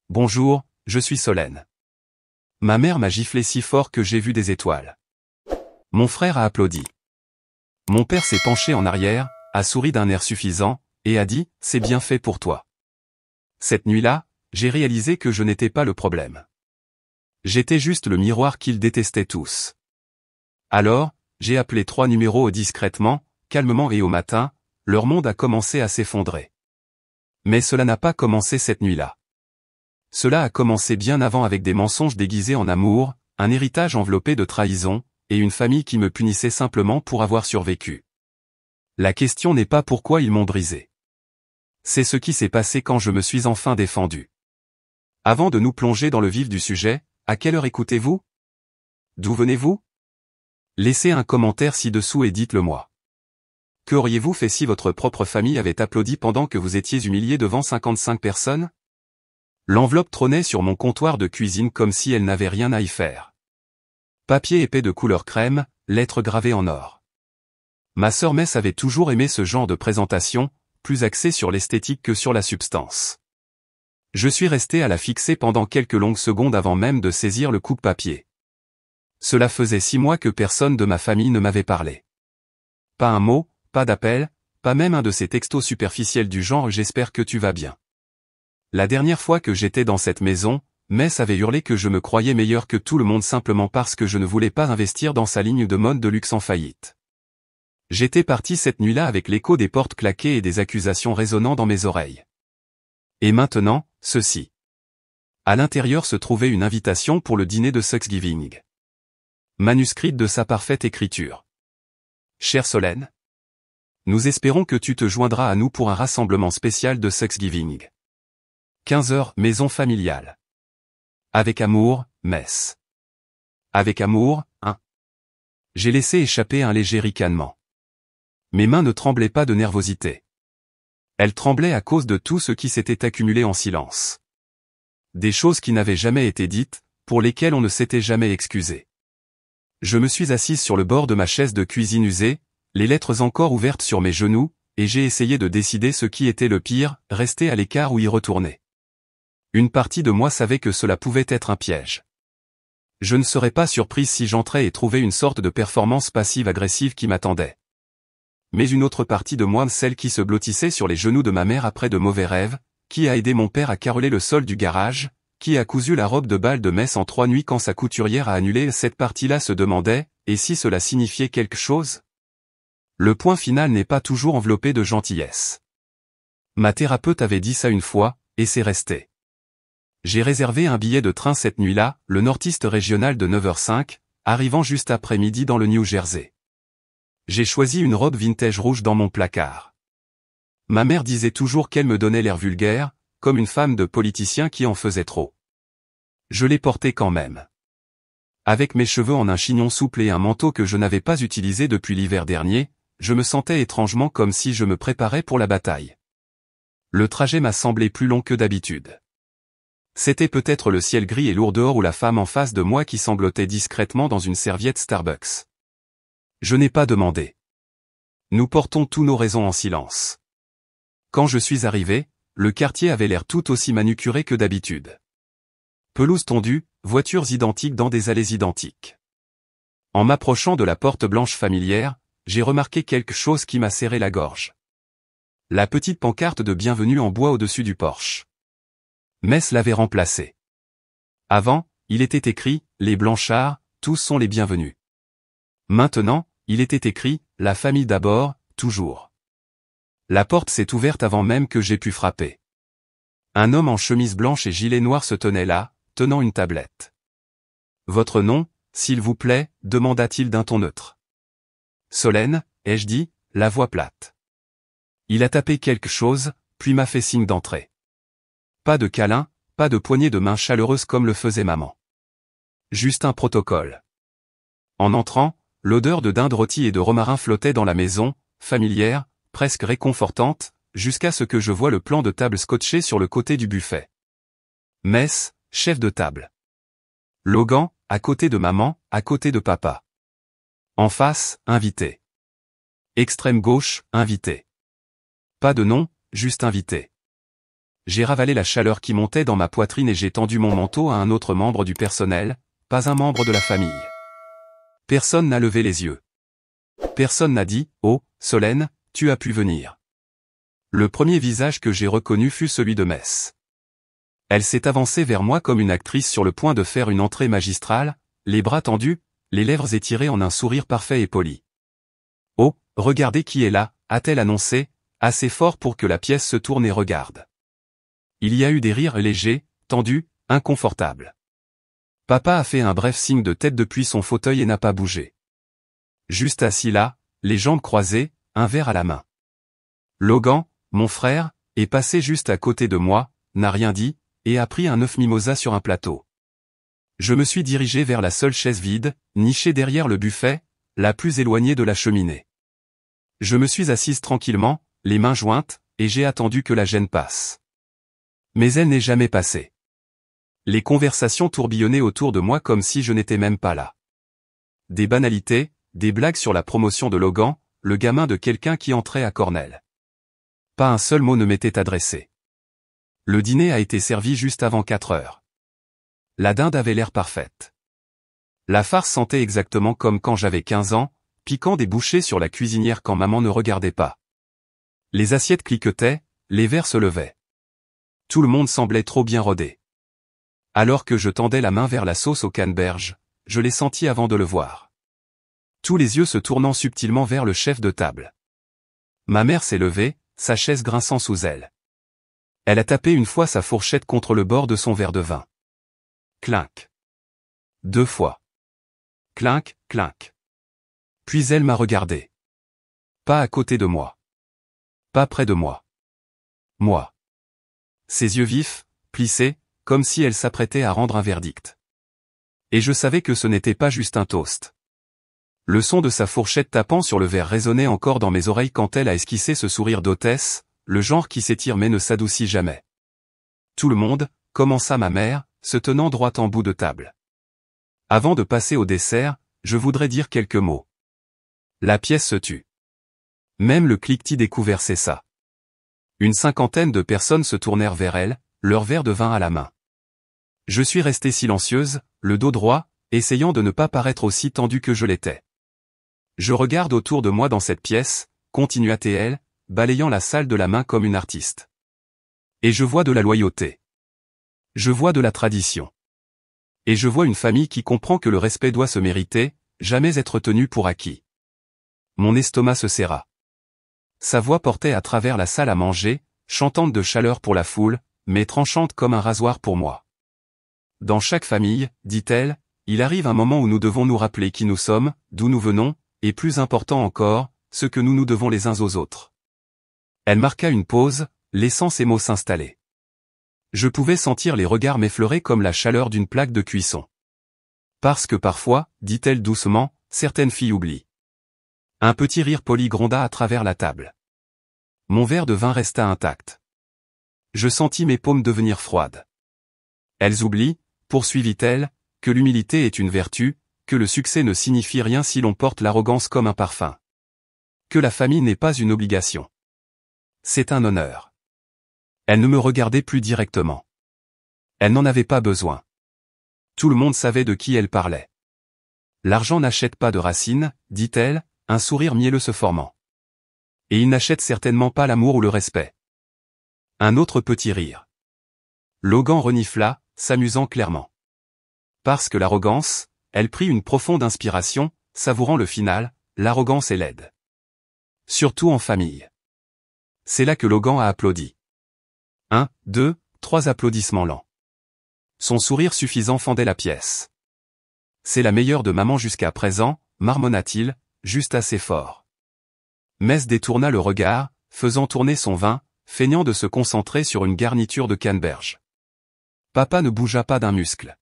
Bonjour, je suis Solène. Ma mère m'a giflé si fort que j'ai vu des étoiles. Mon frère a applaudi. Mon père s'est penché en arrière, a souri d'un air suffisant, et a dit « C'est bien fait pour toi ». Cette nuit-là, j'ai réalisé que je n'étais pas le problème. J'étais juste le miroir qu'ils détestaient tous. Alors, j'ai appelé 3 numéros discrètement, calmement et au matin, leur monde a commencé à s'effondrer. Mais cela n'a pas commencé cette nuit-là. Cela a commencé bien avant avec des mensonges déguisés en amour, un héritage enveloppé de trahison, et une famille qui me punissait simplement pour avoir survécu. La question n'est pas pourquoi ils m'ont brisé. C'est ce qui s'est passé quand je me suis enfin défendu. Avant de nous plonger dans le vif du sujet, à quelle heure écoutez-vous? D'où venez-vous? Laissez un commentaire ci-dessous et dites-le moi. Qu'auriez-vous fait si votre propre famille avait applaudi pendant que vous étiez humilié devant 55 personnes? L'enveloppe trônait sur mon comptoir de cuisine comme si elle n'avait rien à y faire. Papier épais de couleur crème, lettres gravées en or. Ma sœur Mess avait toujours aimé ce genre de présentation, plus axée sur l'esthétique que sur la substance. Je suis resté à la fixer pendant quelques longues secondes avant même de saisir le coupe-papier. Cela faisait 6 mois que personne de ma famille ne m'avait parlé. Pas un mot, pas d'appel, pas même un de ces textos superficiels du genre « J'espère que tu vas bien ». La dernière fois que j'étais dans cette maison, Mess avait hurlé que je me croyais meilleur que tout le monde simplement parce que je ne voulais pas investir dans sa ligne de mode de luxe en faillite. J'étais parti cette nuit-là avec l'écho des portes claquées et des accusations résonnant dans mes oreilles. Et maintenant, ceci. À l'intérieur se trouvait une invitation pour le dîner de Thanksgiving. Manuscrite de sa parfaite écriture. Chère Solène, nous espérons que tu te joindras à nous pour un rassemblement spécial de Thanksgiving. 15h, maison familiale. Avec amour, Mess. Avec amour, hein. J'ai laissé échapper un léger ricanement. Mes mains ne tremblaient pas de nervosité. Elles tremblaient à cause de tout ce qui s'était accumulé en silence. Des choses qui n'avaient jamais été dites, pour lesquelles on ne s'était jamais excusé. Je me suis assise sur le bord de ma chaise de cuisine usée, les lettres encore ouvertes sur mes genoux, et j'ai essayé de décider ce qui était le pire, rester à l'écart ou y retourner. Une partie de moi savait que cela pouvait être un piège. Je ne serais pas surprise si j'entrais et trouvais une sorte de performance passive-agressive qui m'attendait. Mais une autre partie de moi, celle qui se blottissait sur les genoux de ma mère après de mauvais rêves, qui a aidé mon père à caroler le sol du garage, qui a cousu la robe de bal de Mess en 3 nuits quand sa couturière a annulé cette partie-là se demandait, et si cela signifiait quelque chose? Le point final n'est pas toujours enveloppé de gentillesse. Ma thérapeute avait dit ça une fois, et c'est resté. J'ai réservé un billet de train cette nuit-là, le Northeast régional de 9h05, arrivant juste après midi dans le New Jersey. J'ai choisi une robe vintage rouge dans mon placard. Ma mère disait toujours qu'elle me donnait l'air vulgaire, comme une femme de politicien qui en faisait trop. Je l'ai portée quand même. Avec mes cheveux en un chignon souple et un manteau que je n'avais pas utilisé depuis l'hiver dernier, je me sentais étrangement comme si je me préparais pour la bataille. Le trajet m'a semblé plus long que d'habitude. C'était peut-être le ciel gris et lourd dehors ou la femme en face de moi qui sanglotait discrètement dans une serviette Starbucks. Je n'ai pas demandé. Nous portons tous nos raisons en silence. Quand je suis arrivé, le quartier avait l'air tout aussi manucuré que d'habitude. Pelouse tondue, voitures identiques dans des allées identiques. En m'approchant de la porte blanche familière, j'ai remarqué quelque chose qui m'a serré la gorge. La petite pancarte de bienvenue en bois au-dessus du porche. Mess l'avait remplacé. Avant, il était écrit « Les Blanchards, tous sont les bienvenus ». Maintenant, il était écrit « La famille d'abord, toujours ». La porte s'est ouverte avant même que j'aie pu frapper. Un homme en chemise blanche et gilet noir se tenait là, tenant une tablette. « Votre nom, s'il vous plaît » demanda-t-il d'un ton neutre. « Solène » ai-je dit, la voix plate. Il a tapé quelque chose, puis m'a fait signe d'entrer. Pas de câlin, pas de poignée de main chaleureuse comme le faisait maman. Juste un protocole. En entrant, l'odeur de dinde rôtie et de romarin flottait dans la maison, familière, presque réconfortante, jusqu'à ce que je voie le plan de table scotché sur le côté du buffet. Mess, chef de table. Logan, à côté de maman, à côté de papa. En face, invité. Extrême gauche, invité. Pas de nom, juste invité. j'ai ravalé la chaleur qui montait dans ma poitrine et j'ai tendu mon manteau à un autre membre du personnel, pas un membre de la famille. Personne n'a levé les yeux. Personne n'a dit « Oh, Solène, tu as pu venir ». Le premier visage que j'ai reconnu fut celui de Mess. Elle s'est avancée vers moi comme une actrice sur le point de faire une entrée magistrale, les bras tendus, les lèvres étirées en un sourire parfait et poli. « Oh, regardez qui est là », a-t-elle annoncé, assez fort pour que la pièce se tourne et regarde. Il y a eu des rires légers, tendus, inconfortables. Papa a fait un bref signe de tête depuis son fauteuil et n'a pas bougé. Juste assis là, les jambes croisées, un verre à la main. Logan, mon frère, est passé juste à côté de moi, n'a rien dit, et a pris un œuf mimosa sur un plateau. Je me suis dirigé vers la seule chaise vide, nichée derrière le buffet, la plus éloignée de la cheminée. Je me suis assise tranquillement, les mains jointes, et j'ai attendu que la gêne passe. Mais elle n'est jamais passée. Les conversations tourbillonnaient autour de moi comme si je n'étais même pas là. Des banalités, des blagues sur la promotion de Logan, le gamin de quelqu'un qui entrait à Cornell. Pas un seul mot ne m'était adressé. Le dîner a été servi juste avant 4 heures. La dinde avait l'air parfaite. La farce sentait exactement comme quand j'avais 15 ans, piquant des bouchées sur la cuisinière quand maman ne regardait pas. Les assiettes cliquetaient, les verres se levaient. Tout le monde semblait trop bien rodé. Alors que je tendais la main vers la sauce au canneberge, je l'ai senti avant de le voir. Tous les yeux se tournant subtilement vers le chef de table. Ma mère s'est levée, sa chaise grinçant sous elle. Elle a tapé une fois sa fourchette contre le bord de son verre de vin. Clinc. 2 fois. Clinc, clinc. Puis elle m'a regardé. Pas à côté de moi. Pas près de moi. Moi. Ses yeux vifs, plissés, comme si elle s'apprêtait à rendre un verdict. Et je savais que ce n'était pas juste un toast. Le son de sa fourchette tapant sur le verre résonnait encore dans mes oreilles quand elle a esquissé ce sourire d'hôtesse, le genre qui s'étire mais ne s'adoucit jamais. Tout le monde, commença ma mère, se tenant droit en bout de table. Avant de passer au dessert, je voudrais dire quelques mots. La pièce se tut. Même le cliquetis découvert cessa. Une cinquantaine de personnes se tournèrent vers elle, leur verre de vin à la main. Je suis restée silencieuse, le dos droit, essayant de ne pas paraître aussi tendue que je l'étais. Je regarde autour de moi dans cette pièce, continua-t-elle, balayant la salle de la main comme une artiste. Et je vois de la loyauté. Je vois de la tradition. Et je vois une famille qui comprend que le respect doit se mériter, jamais être tenu pour acquis. Mon estomac se serra. Sa voix portait à travers la salle à manger, chantante de chaleur pour la foule, mais tranchante comme un rasoir pour moi. Dans chaque famille, dit-elle, il arrive un moment où nous devons nous rappeler qui nous sommes, d'où nous venons, et plus important encore, ce que nous nous devons les uns aux autres. Elle marqua une pause, laissant ses mots s'installer. Je pouvais sentir les regards m'effleurer comme la chaleur d'une plaque de cuisson. Parce que parfois, dit-elle doucement, certaines filles oublient. Un petit rire poli gronda à travers la table. Mon verre de vin resta intact. Je sentis mes paumes devenir froides. Elles oublient, poursuivit-elle, que l'humilité est une vertu, que le succès ne signifie rien si l'on porte l'arrogance comme un parfum. Que la famille n'est pas une obligation. C'est un honneur. Elle ne me regardait plus directement. Elle n'en avait pas besoin. Tout le monde savait de qui elle parlait. L'argent n'achète pas de racines, dit-elle, un sourire mielleux se formant. Et il n'achète certainement pas l'amour ou le respect. Un autre petit rire. Logan renifla, s'amusant clairement. Parce que l'arrogance, elle prit une profonde inspiration, savourant le final, l'arrogance est laide. Surtout en famille. C'est là que Logan a applaudi. 1, 2, 3 applaudissements lents. Son sourire suffisant fendait la pièce. C'est la meilleure de maman jusqu'à présent, marmonna-t-il, juste assez fort. Mess détourna le regard, faisant tourner son vin, feignant de se concentrer sur une garniture de canneberge. Papa ne bougea pas d'un muscle.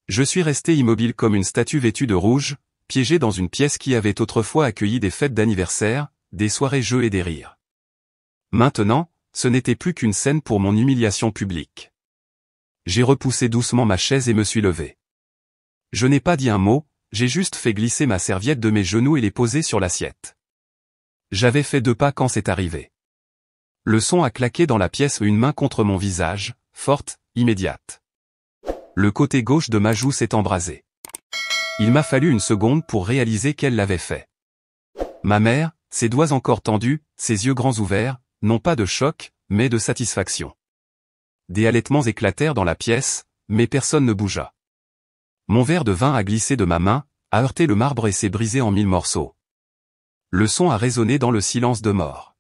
Je suis resté immobile comme une statue vêtue de rouge, piégé dans une pièce qui avait autrefois accueilli des fêtes d'anniversaire, des soirées jeux et des rires. Maintenant, ce n'était plus qu'une scène pour mon humiliation publique. J'ai repoussé doucement ma chaise et me suis levé. Je n'ai pas dit un mot, j'ai juste fait glisser ma serviette de mes genoux et les poser sur l'assiette. J'avais fait 2 pas quand c'est arrivé. Le son a claqué dans la pièce, une main contre mon visage, forte, immédiate. Le côté gauche de ma joue s'est embrasé. Il m'a fallu une seconde pour réaliser qu'elle l'avait fait. Ma mère, ses doigts encore tendus, ses yeux grands ouverts, non pas de choc, mais de satisfaction. Des halètements éclatèrent dans la pièce, mais personne ne bougea. Mon verre de vin a glissé de ma main, a heurté le marbre et s'est brisé en 1000 morceaux. Le son a résonné dans le silence de mort.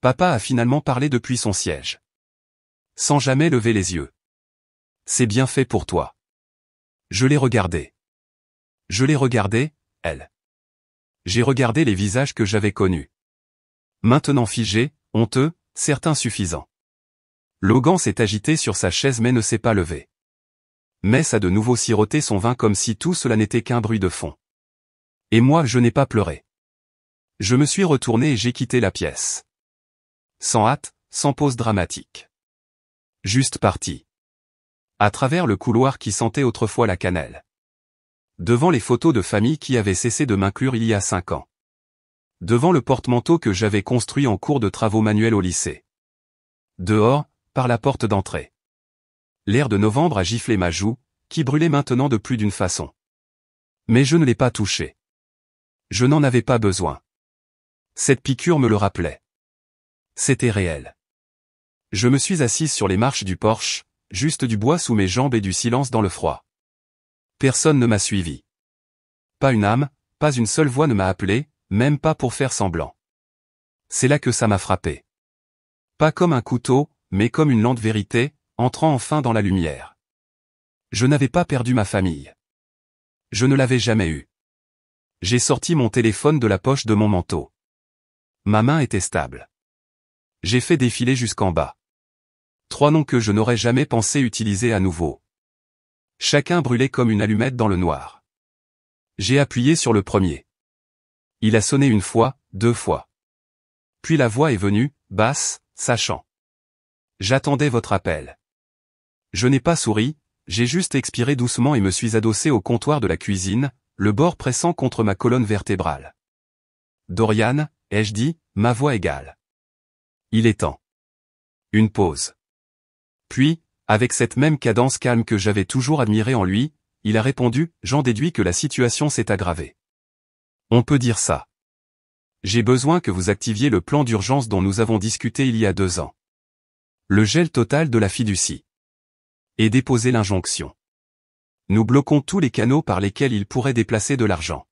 Papa a finalement parlé depuis son siège. Sans jamais lever les yeux. C'est bien fait pour toi. Je l'ai regardé. Je l'ai regardé, elle. J'ai regardé les visages que j'avais connus. Maintenant figés, honteux, certains suffisants. Logan s'est agité sur sa chaise mais ne s'est pas levé. Mess a de nouveau siroté son vin comme si tout cela n'était qu'un bruit de fond. Et moi je n'ai pas pleuré. Je me suis retourné et j'ai quitté la pièce. Sans hâte, sans pause dramatique. Juste parti. À travers le couloir qui sentait autrefois la cannelle. Devant les photos de famille qui avaient cessé de m'inclure il y a 5 ans. Devant le porte-manteau que j'avais construit en cours de travaux manuels au lycée. Dehors, par la porte d'entrée. L'air de novembre a giflé ma joue, qui brûlait maintenant de plus d'une façon. Mais je ne l'ai pas touché. Je n'en avais pas besoin. Cette piqûre me le rappelait. C'était réel. Je me suis assise sur les marches du porche, juste du bois sous mes jambes et du silence dans le froid. Personne ne m'a suivi. Pas une âme, pas une seule voix ne m'a appelé, même pas pour faire semblant. C'est là que ça m'a frappé. Pas comme un couteau, mais comme une lente vérité, entrant enfin dans la lumière. Je n'avais pas perdu ma famille. Je ne l'avais jamais eue. J'ai sorti mon téléphone de la poche de mon manteau. Ma main était stable. J'ai fait défiler jusqu'en bas. 3 noms que je n'aurais jamais pensé utiliser à nouveau. Chacun brûlait comme une allumette dans le noir. J'ai appuyé sur le premier. Il a sonné 1 fois, 2 fois. Puis la voix est venue, basse, sachant. J'attendais votre appel. Je n'ai pas souri, j'ai juste expiré doucement et me suis adossé au comptoir de la cuisine, le bord pressant contre ma colonne vertébrale. Dorian, ai-je dit, ma voix égale. Il est temps. Une pause. Puis, avec cette même cadence calme que j'avais toujours admirée en lui, il a répondu, j'en déduis que la situation s'est aggravée. On peut dire ça. J'ai besoin que vous activiez le plan d'urgence dont nous avons discuté il y a 2 ans. Le gel total de la fiducie. Et déposer l'injonction. Nous bloquons tous les canaux par lesquels il pourrait déplacer de l'argent.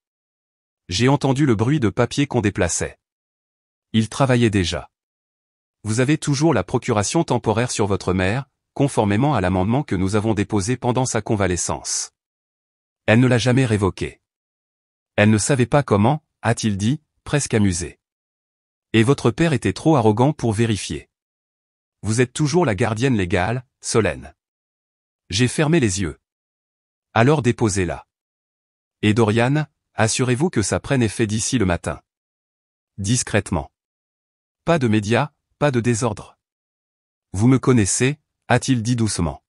J'ai entendu le bruit de papier qu'on déplaçait. Il travaillait déjà. Vous avez toujours la procuration temporaire sur votre mère, conformément à l'amendement que nous avons déposé pendant sa convalescence. Elle ne l'a jamais révoqué. Elle ne savait pas comment, a-t-il dit, presque amusé. Et votre père était trop arrogant pour vérifier. Vous êtes toujours la gardienne légale, Solène. J'ai fermé les yeux. Alors déposez-la. Et Dorian, assurez-vous que ça prenne effet d'ici le matin. Discrètement. Pas de médias, pas de désordre. Vous me connaissez, a-t-il dit doucement.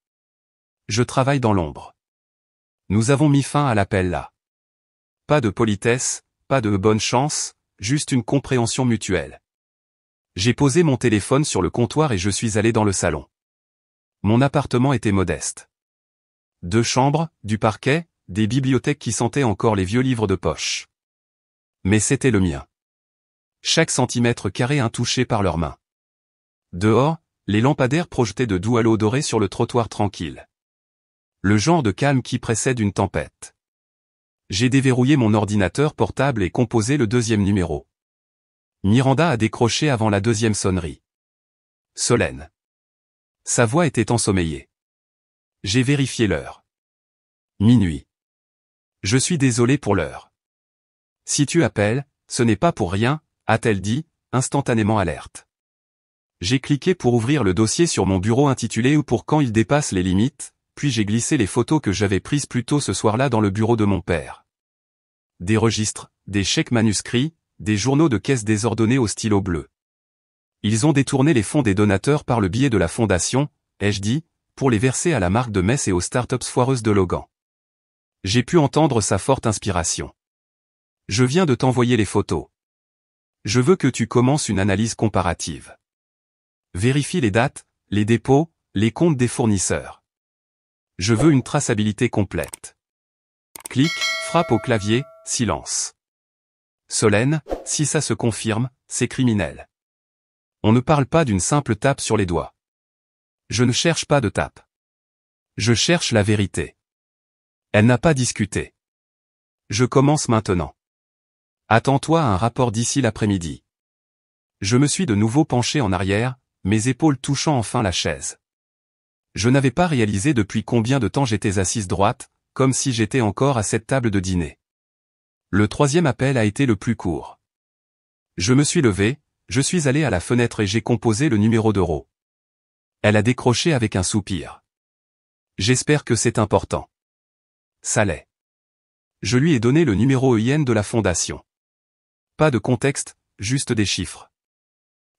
Je travaille dans l'ombre. Nous avons mis fin à l'appel là. Pas de politesse, pas de bonne chance, juste une compréhension mutuelle. J'ai posé mon téléphone sur le comptoir et je suis allé dans le salon. Mon appartement était modeste. 2 chambres, du parquet, des bibliothèques qui sentaient encore les vieux livres de poche. Mais c'était le mien. Chaque centimètre carré intouché par leurs mains. Dehors, les lampadaires projetaient de doux halos dorés sur le trottoir tranquille. Le genre de calme qui précède une tempête. J'ai déverrouillé mon ordinateur portable et composé le 2e numéro. Miranda a décroché avant la 2e sonnerie. Solène. Sa voix était ensommeillée. J'ai vérifié l'heure. Minuit. Je suis désolé pour l'heure. Si tu appelles, ce n'est pas pour rien, a-t-elle dit, instantanément alerte. J'ai cliqué pour ouvrir le dossier sur mon bureau intitulé « Ou pour quand il dépasse les limites », puis j'ai glissé les photos que j'avais prises plus tôt ce soir-là dans le bureau de mon père. Des registres, des chèques manuscrits, des journaux de caisse désordonnés au stylo bleu. Ils ont détourné les fonds des donateurs par le biais de la fondation, ai-je dit, pour les verser à la marque de Mess et aux startups foireuses de Logan. J'ai pu entendre sa forte inspiration. Je viens de t'envoyer les photos. Je veux que tu commences une analyse comparative. Vérifie les dates, les dépôts, les comptes des fournisseurs. Je veux une traçabilité complète. Clic, frappe au clavier, silence. Solène, si ça se confirme, c'est criminel. On ne parle pas d'une simple tape sur les doigts. Je ne cherche pas de tape. Je cherche la vérité. Elle n'a pas discuté. Je commence maintenant. Attends-toi à un rapport d'ici l'après-midi. Je me suis de nouveau penché en arrière, mes épaules touchant enfin la chaise. Je n'avais pas réalisé depuis combien de temps j'étais assise droite, comme si j'étais encore à cette table de dîner. Le troisième appel a été le plus court. Je me suis levé, je suis allé à la fenêtre et j'ai composé le numéro d'Euro. Elle a décroché avec un soupir. J'espère que c'est important. Ça l'est. Je lui ai donné le numéro EIN de la fondation. Pas de contexte, juste des chiffres.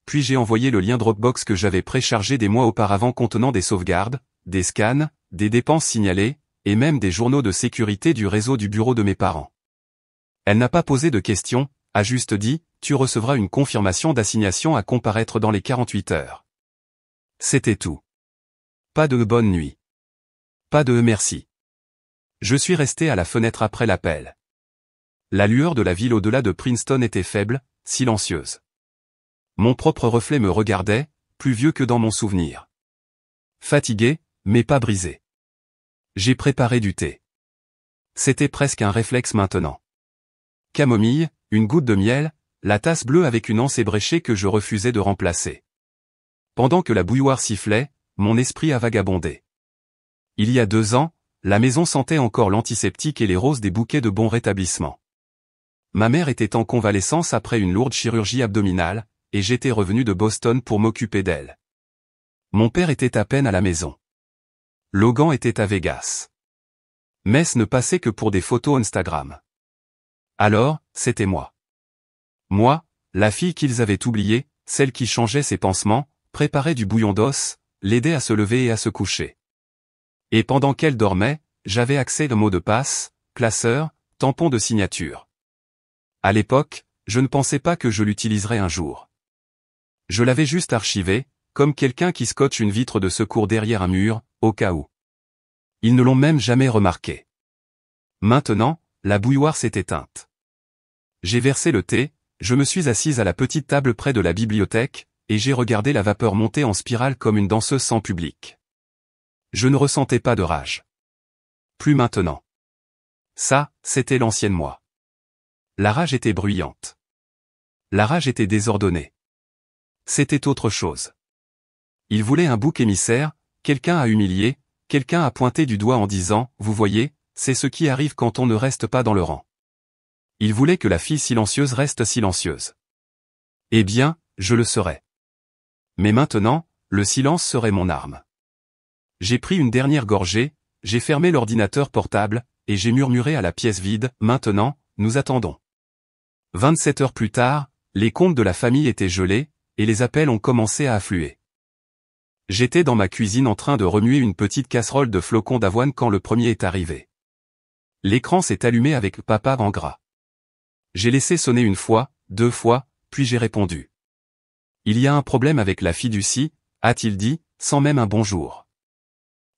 Puis j'ai envoyé le lien Dropbox que j'avais préchargé des mois auparavant contenant des sauvegardes, des scans, des dépenses signalées, et même des journaux de sécurité du réseau du bureau de mes parents. Elle n'a pas posé de questions, a juste dit, tu recevras une confirmation d'assignation à comparaître dans les 48 heures. C'était tout. Pas de bonne nuit. Pas de merci. Je suis resté à la fenêtre après l'appel. La lueur de la ville au-delà de Princeton était faible, silencieuse. Mon propre reflet me regardait, plus vieux que dans mon souvenir. Fatigué, mais pas brisé. J'ai préparé du thé. C'était presque un réflexe maintenant. Camomille, une goutte de miel, la tasse bleue avec une anse ébréchée que je refusais de remplacer. Pendant que la bouilloire sifflait, mon esprit a vagabondé. Il y a 2 ans, la maison sentait encore l'antiseptique et les roses des bouquets de bon rétablissement. Ma mère était en convalescence après une lourde chirurgie abdominale, et j'étais revenu de Boston pour m'occuper d'elle. Mon père était à peine à la maison. Logan était à Vegas. Mess ne passait que pour des photos Instagram. Alors, c'était moi. Moi, la fille qu'ils avaient oubliée, celle qui changeait ses pansements, préparait du bouillon d'os, l'aidait à se lever et à se coucher. Et pendant qu'elle dormait, j'avais accès au mot de passe, classeur, tampon de signature. À l'époque, je ne pensais pas que je l'utiliserais un jour. Je l'avais juste archivé, comme quelqu'un qui scotche une vitre de secours derrière un mur, au cas où. Ils ne l'ont même jamais remarqué. Maintenant, la bouilloire s'est éteinte. J'ai versé le thé, je me suis assise à la petite table près de la bibliothèque, et j'ai regardé la vapeur monter en spirale comme une danseuse sans public. Je ne ressentais pas de rage. Plus maintenant. Ça, c'était l'ancienne moi. La rage était bruyante. La rage était désordonnée. C'était autre chose. Il voulait un bouc émissaire, quelqu'un à humilier, quelqu'un à pointer du doigt en disant « Vous voyez, c'est ce qui arrive quand on ne reste pas dans le rang ». Il voulait que la fille silencieuse reste silencieuse. Eh bien, je le serais. Mais maintenant, le silence serait mon arme. J'ai pris une dernière gorgée, j'ai fermé l'ordinateur portable, et j'ai murmuré à la pièce vide « Maintenant, nous attendons ». 27 heures plus tard, les comptes de la famille étaient gelés, et les appels ont commencé à affluer. J'étais dans ma cuisine en train de remuer une petite casserole de flocons d'avoine quand le premier est arrivé. L'écran s'est allumé avec papa en gras. J'ai laissé sonner 1 fois, 2 fois, puis j'ai répondu. Il y a un problème avec la fiducie, a-t-il dit, sans même un bonjour.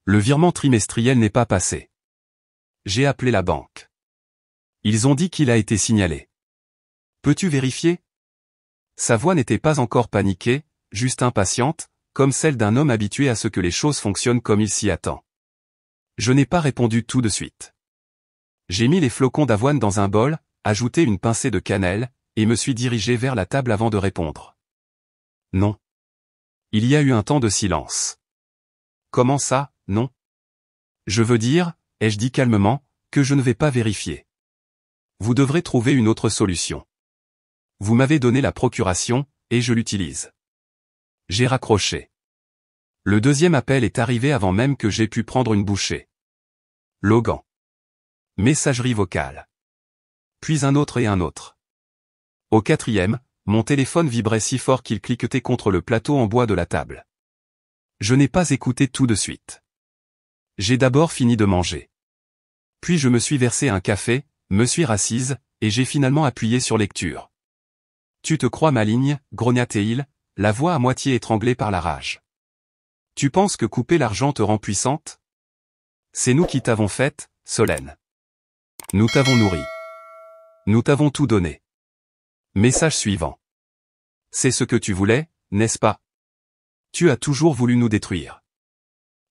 Le virement trimestriel n'est pas passé. J'ai appelé la banque. Ils ont dit qu'il a été signalé. Peux-tu vérifier? Sa voix n'était pas encore paniquée, juste impatiente, comme celle d'un homme habitué à ce que les choses fonctionnent comme il s'y attend. Je n'ai pas répondu tout de suite. J'ai mis les flocons d'avoine dans un bol, ajouté une pincée de cannelle, et me suis dirigé vers la table avant de répondre. Non. Il y a eu un temps de silence. Comment ça, non? Je veux dire, ai-je dit calmement, que je ne vais pas vérifier. Vous devrez trouver une autre solution. Vous m'avez donné la procuration, et je l'utilise. J'ai raccroché. Le deuxième appel est arrivé avant même que j'aie pu prendre une bouchée. Logan. Messagerie vocale. Puis un autre et un autre. Au 4e, mon téléphone vibrait si fort qu'il cliquetait contre le plateau en bois de la table. Je n'ai pas écouté tout de suite. J'ai d'abord fini de manger. Puis je me suis versé un café, me suis rassise, et j'ai finalement appuyé sur lecture. Tu te crois maligne, grogna-t-il, la voix à moitié étranglée par la rage. Tu penses que couper l'argent te rend puissante? C'est nous qui t'avons faite, Solène. Nous t'avons nourri. Nous t'avons tout donné. Message suivant. C'est ce que tu voulais, n'est-ce pas? Tu as toujours voulu nous détruire.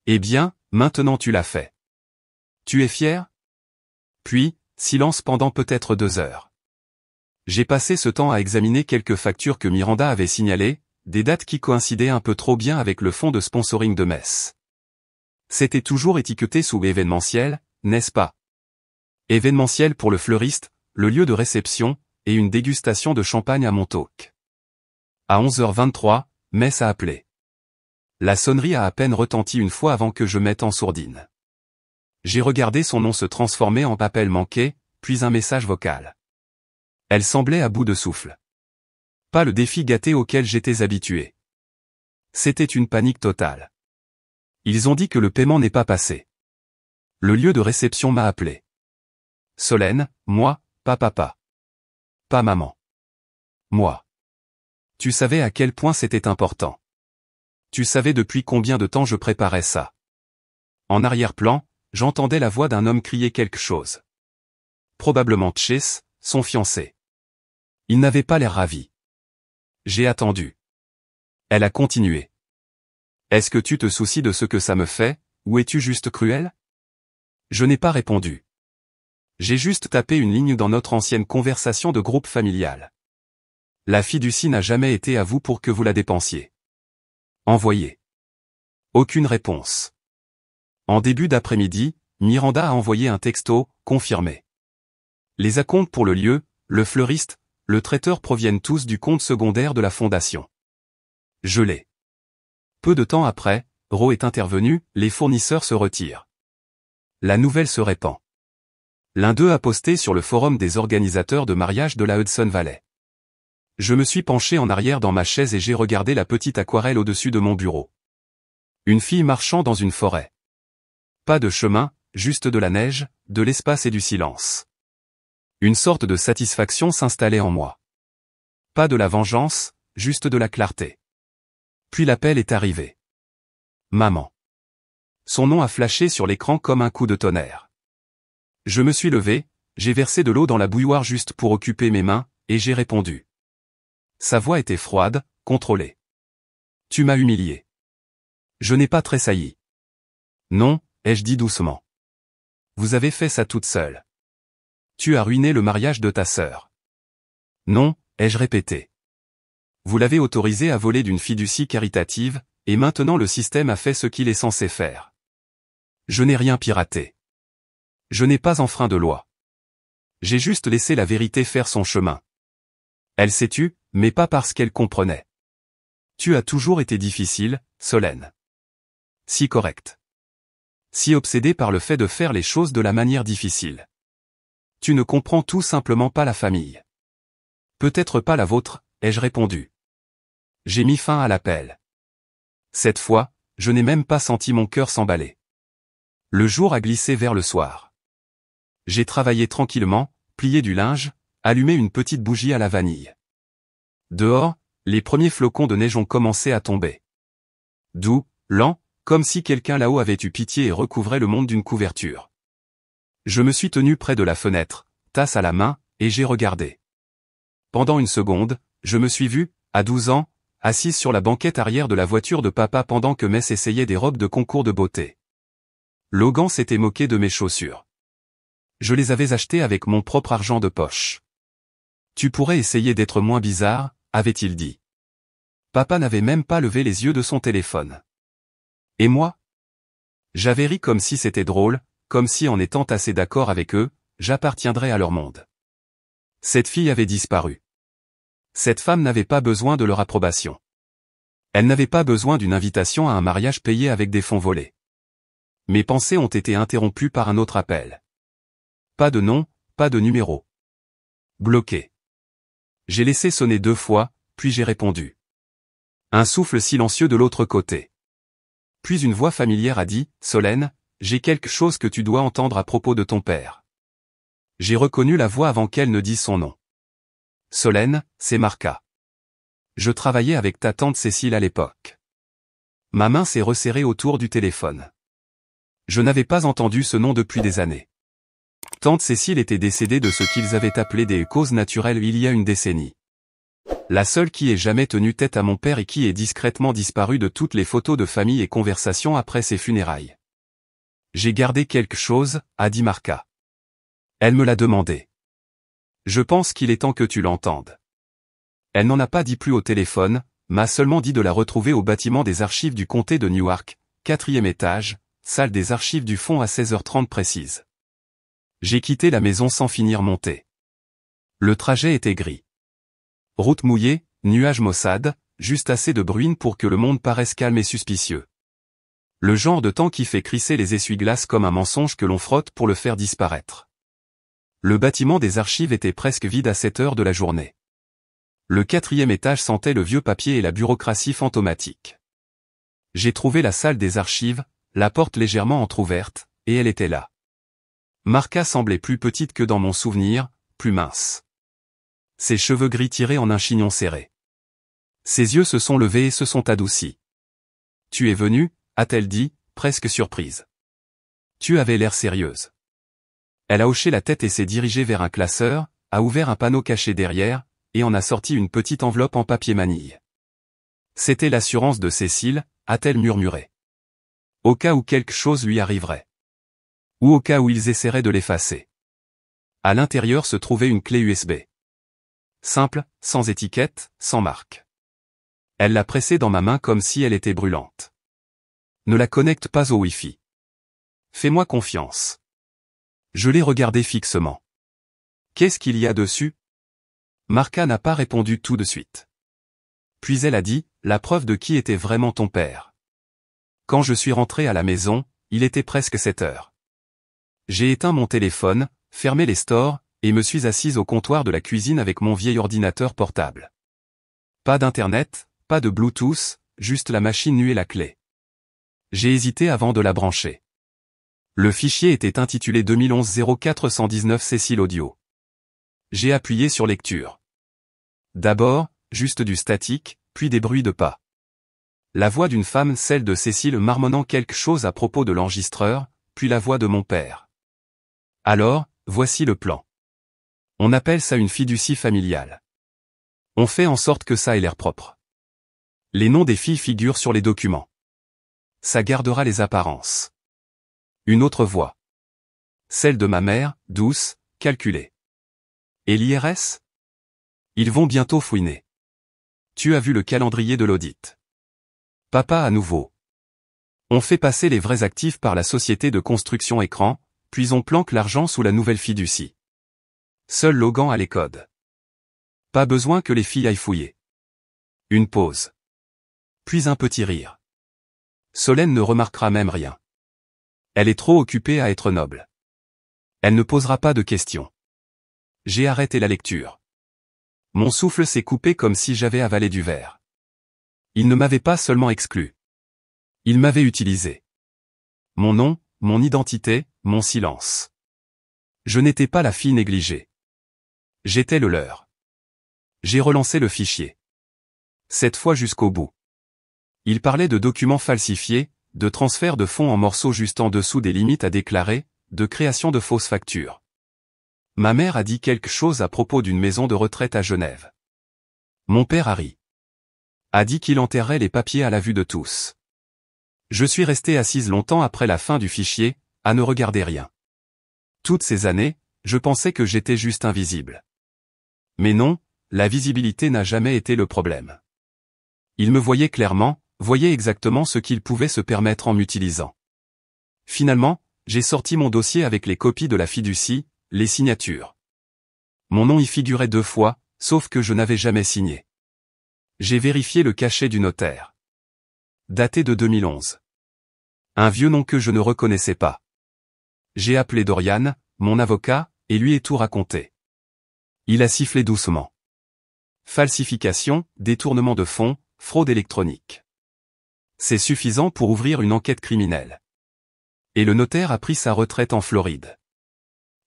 Eh bien, maintenant tu l'as fait. Tu es fier? Puis, silence pendant peut-être 2 heures. J'ai passé ce temps à examiner quelques factures que Miranda avait signalées, des dates qui coïncidaient un peu trop bien avec le fonds de sponsoring de Metz. C'était toujours étiqueté sous événementiel, n'est-ce pas? Événementiel pour le fleuriste, le lieu de réception, et une dégustation de champagne à Montauk. À 11h23, Metz a appelé. La sonnerie a à peine retenti une fois avant que je mette en sourdine. J'ai regardé son nom se transformer en appel manqué, puis un message vocal. Elle semblait à bout de souffle. Pas le défi gâté auquel j'étais habitué. C'était une panique totale. Ils ont dit que le paiement n'est pas passé. Le lieu de réception m'a appelé. Solène, moi, pas papa. Pas maman. Moi. Tu savais à quel point c'était important. Tu savais depuis combien de temps je préparais ça. En arrière-plan, j'entendais la voix d'un homme crier quelque chose. Probablement Chase, son fiancé. Il n'avait pas l'air ravi. J'ai attendu. Elle a continué. Est-ce que tu te soucies de ce que ça me fait, ou es-tu juste cruel? Je n'ai pas répondu. J'ai juste tapé une ligne dans notre ancienne conversation de groupe familial. La fiducie n'a jamais été à vous pour que vous la dépensiez. Envoyé. Aucune réponse. En début d'après-midi, Miranda a envoyé un texto, confirmé. Les acomptes pour le lieu, le fleuriste, le traiteur proviennent tous du compte secondaire de la fondation. Je l'ai. Peu de temps après, Roe est intervenu, les fournisseurs se retirent. La nouvelle se répand. L'un d'eux a posté sur le forum des organisateurs de mariage de la Hudson Valley. Je me suis penché en arrière dans ma chaise et j'ai regardé la petite aquarelle au-dessus de mon bureau. Une fille marchant dans une forêt. Pas de chemin, juste de la neige, de l'espace et du silence. Une sorte de satisfaction s'installait en moi. Pas de la vengeance, juste de la clarté. Puis l'appel est arrivé. Maman. Son nom a flashé sur l'écran comme un coup de tonnerre. Je me suis levé, j'ai versé de l'eau dans la bouilloire juste pour occuper mes mains, et j'ai répondu. Sa voix était froide, contrôlée. Tu m'as humilié. Je n'ai pas tressailli. Non, ai-je dit doucement. Vous avez fait ça toute seule. Tu as ruiné le mariage de ta sœur. Non, ai-je répété. Vous l'avez autorisé à voler d'une fiducie caritative, et maintenant le système a fait ce qu'il est censé faire. Je n'ai rien piraté. Je n'ai pas enfreint de loi. J'ai juste laissé la vérité faire son chemin. Elle s'est tue, mais pas parce qu'elle comprenait. Tu as toujours été difficile, Solène. Si correcte. Si obsédée par le fait de faire les choses de la manière difficile. Tu ne comprends tout simplement pas la famille. Peut-être pas la vôtre, ai-je répondu. J'ai mis fin à l'appel. Cette fois, je n'ai même pas senti mon cœur s'emballer. Le jour a glissé vers le soir. J'ai travaillé tranquillement, plié du linge, allumé une petite bougie à la vanille. Dehors, les premiers flocons de neige ont commencé à tomber. Doux, lent, comme si quelqu'un là-haut avait eu pitié et recouvrait le monde d'une couverture. Je me suis tenu près de la fenêtre, tasse à la main, et j'ai regardé. Pendant une seconde, je me suis vu, à 12 ans, assise sur la banquette arrière de la voiture de papa pendant que Mess essayait des robes de concours de beauté. Logan s'était moqué de mes chaussures. Je les avais achetées avec mon propre argent de poche. Tu pourrais essayer d'être moins bizarre, avait-il dit. Papa n'avait même pas levé les yeux de son téléphone. Et moi? J'avais ri comme si c'était drôle, comme si en étant assez d'accord avec eux, j'appartiendrais à leur monde. Cette fille avait disparu. Cette femme n'avait pas besoin de leur approbation. Elle n'avait pas besoin d'une invitation à un mariage payé avec des fonds volés. Mes pensées ont été interrompues par un autre appel. Pas de nom, pas de numéro. Bloqué. J'ai laissé sonner 2 fois, puis j'ai répondu. Un souffle silencieux de l'autre côté. Puis une voix familière a dit, « Solène, j'ai quelque chose que tu dois entendre à propos de ton père. » J'ai reconnu la voix avant qu'elle ne dise son nom. Solène, c'est Marca. Je travaillais avec ta tante Cécile à l'époque. Ma main s'est resserrée autour du téléphone. Je n'avais pas entendu ce nom depuis des années. Tante Cécile était décédée de ce qu'ils avaient appelé des causes naturelles il y a une décennie. La seule qui ait jamais tenu tête à mon père et qui est discrètement disparue de toutes les photos de famille et conversations après ses funérailles. J'ai gardé quelque chose, a dit Marca. Elle me l'a demandé. Je pense qu'il est temps que tu l'entendes. Elle n'en a pas dit plus au téléphone, m'a seulement dit de la retrouver au bâtiment des archives du comté de Newark, 4e étage, salle des archives du fond à 16h30 précise. J'ai quitté la maison sans finir monter. Le trajet était gris. Route mouillée, nuages maussades, juste assez de bruine pour que le monde paraisse calme et suspicieux. Le genre de temps qui fait crisser les essuie-glaces comme un mensonge que l'on frotte pour le faire disparaître. Le bâtiment des archives était presque vide à cette heure de la journée. Le 4e étage sentait le vieux papier et la bureaucratie fantomatique. J'ai trouvé la salle des archives, la porte légèrement entr'ouverte, et elle était là. Marca semblait plus petite que dans mon souvenir, plus mince. Ses cheveux gris tirés en un chignon serré. Ses yeux se sont levés et se sont adoucis. « Tu es venue ?» a-t-elle dit, presque surprise. « Tu avais l'air sérieuse. » Elle a hoché la tête et s'est dirigée vers un classeur, a ouvert un panneau caché derrière, et en a sorti une petite enveloppe en papier manille. C'était l'assurance de Cécile, a-t-elle murmuré. Au cas où quelque chose lui arriverait. Ou au cas où ils essaieraient de l'effacer. À l'intérieur se trouvait une clé USB. Simple, sans étiquette, sans marque. Elle l'a pressée dans ma main comme si elle était brûlante. Ne la connecte pas au Wi-Fi. Fais-moi confiance. Je l'ai regardée fixement. Qu'est-ce qu'il y a dessus? Marca n'a pas répondu tout de suite. Puis elle a dit, la preuve de qui était vraiment ton père. Quand je suis rentré à la maison, il était presque 7 heures. J'ai éteint mon téléphone, fermé les stores, et me suis assise au comptoir de la cuisine avec mon vieil ordinateur portable. Pas d'internet, pas de Bluetooth, juste la machine nue et la clé. J'ai hésité avant de la brancher. Le fichier était intitulé 2011-0419 Cécile Audio. J'ai appuyé sur lecture. D'abord, juste du statique, puis des bruits de pas. La voix d'une femme, celle de Cécile marmonnant quelque chose à propos de l'enregistreur, puis la voix de mon père. Alors, voici le plan. On appelle ça une fiducie familiale. On fait en sorte que ça ait l'air propre. Les noms des filles figurent sur les documents. Ça gardera les apparences. Une autre voix. Celle de ma mère, douce, calculée. Et l'IRS? Ils vont bientôt fouiner. Tu as vu le calendrier de l'audit. Papa à nouveau. On fait passer les vrais actifs par la société de construction écran, puis on planque l'argent sous la nouvelle fiducie. Seul Logan a les codes. Pas besoin que les filles aillent fouiller. Une pause. Puis un petit rire. Solène ne remarquera même rien. Elle est trop occupée à être noble. Elle ne posera pas de questions. J'ai arrêté la lecture. Mon souffle s'est coupé comme si j'avais avalé du verre. Il ne m'avait pas seulement exclu. Il m'avait utilisé. Mon nom, mon identité, mon silence. Je n'étais pas la fille négligée. J'étais le leur. J'ai relancé le fichier. Cette fois jusqu'au bout. Il parlait de documents falsifiés, de transfert de fonds en morceaux juste en dessous des limites à déclarer, de création de fausses factures. Ma mère a dit quelque chose à propos d'une maison de retraite à Genève. Mon père a ri. A dit qu'il enterrait les papiers à la vue de tous. Je suis restée assise longtemps après la fin du fichier, à ne regarder rien. Toutes ces années, je pensais que j'étais juste invisible. Mais non, la visibilité n'a jamais été le problème. Il me voyait clairement, voyait exactement ce qu'il pouvait se permettre en m'utilisant. Finalement, j'ai sorti mon dossier avec les copies de la fiducie, les signatures. Mon nom y figurait 2 fois, sauf que je n'avais jamais signé. J'ai vérifié le cachet du notaire. Daté de 2011. Un vieux nom que je ne reconnaissais pas. J'ai appelé Dorian, mon avocat, et lui ai tout raconté. Il a sifflé doucement. Falsification, détournement de fonds, fraude électronique. C'est suffisant pour ouvrir une enquête criminelle. Et le notaire a pris sa retraite en Floride.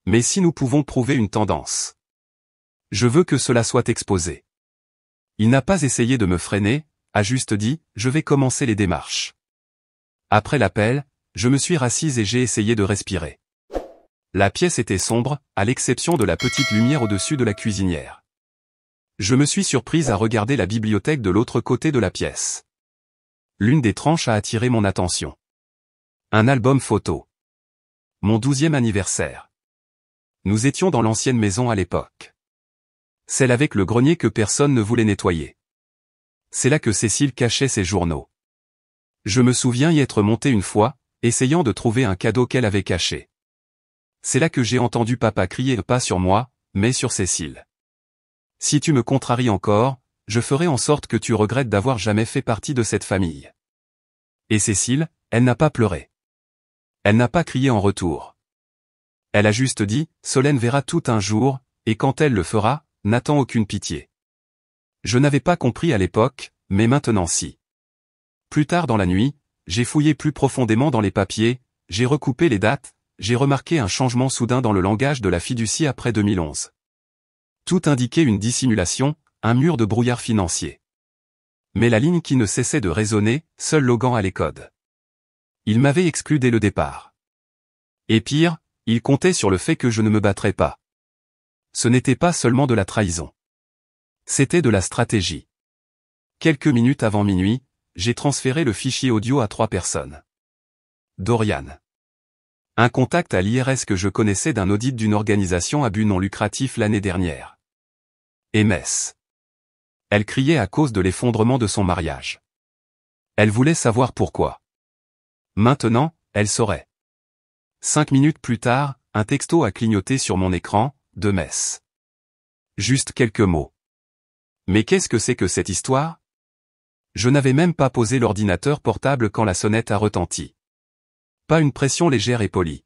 Mais si nous pouvons prouver une tendance. Je veux que cela soit exposé. Il n'a pas essayé de me freiner, a juste dit, je vais commencer les démarches. Après l'appel, je me suis rassise et j'ai essayé de respirer. La pièce était sombre, à l'exception de la petite lumière au-dessus de la cuisinière. Je me suis surprise à regarder la bibliothèque de l'autre côté de la pièce. L'une des tranches a attiré mon attention. Un album photo. Mon 12e anniversaire. Nous étions dans l'ancienne maison à l'époque. Celle avec le grenier que personne ne voulait nettoyer. C'est là que Cécile cachait ses journaux. Je me souviens y être monté une fois, essayant de trouver un cadeau qu'elle avait caché. C'est là que j'ai entendu papa crier pas sur moi, mais sur Cécile. Si tu me contraries encore, je ferai en sorte que tu regrettes d'avoir jamais fait partie de cette famille. Et Cécile, elle n'a pas pleuré. Elle n'a pas crié en retour. Elle a juste dit, Solène verra tout un jour, et quand elle le fera, n'attends aucune pitié. Je n'avais pas compris à l'époque, mais maintenant si. Plus tard dans la nuit, j'ai fouillé plus profondément dans les papiers, j'ai recoupé les dates, j'ai remarqué un changement soudain dans le langage de la fiducie après 2011. Tout indiquait une dissimulation, un mur de brouillard financier. Mais la ligne qui ne cessait de résonner, seul Logan a les codes. Il m'avait exclu dès le départ. Et pire, il comptait sur le fait que je ne me battrais pas. Ce n'était pas seulement de la trahison. C'était de la stratégie. Quelques minutes avant minuit, j'ai transféré le fichier audio à 3 personnes. Dorian. Un contact à l'IRS que je connaissais d'un audit d'une organisation à but non lucratif l'année dernière. Et Mess. Elle criait à cause de l'effondrement de son mariage. Elle voulait savoir pourquoi. Maintenant, elle saurait. 5 minutes plus tard, un texto a clignoté sur mon écran, de Mess. Juste quelques mots. Mais qu'est-ce que c'est que cette histoire ? Je n'avais même pas posé l'ordinateur portable quand la sonnette a retenti. Pas une pression légère et polie.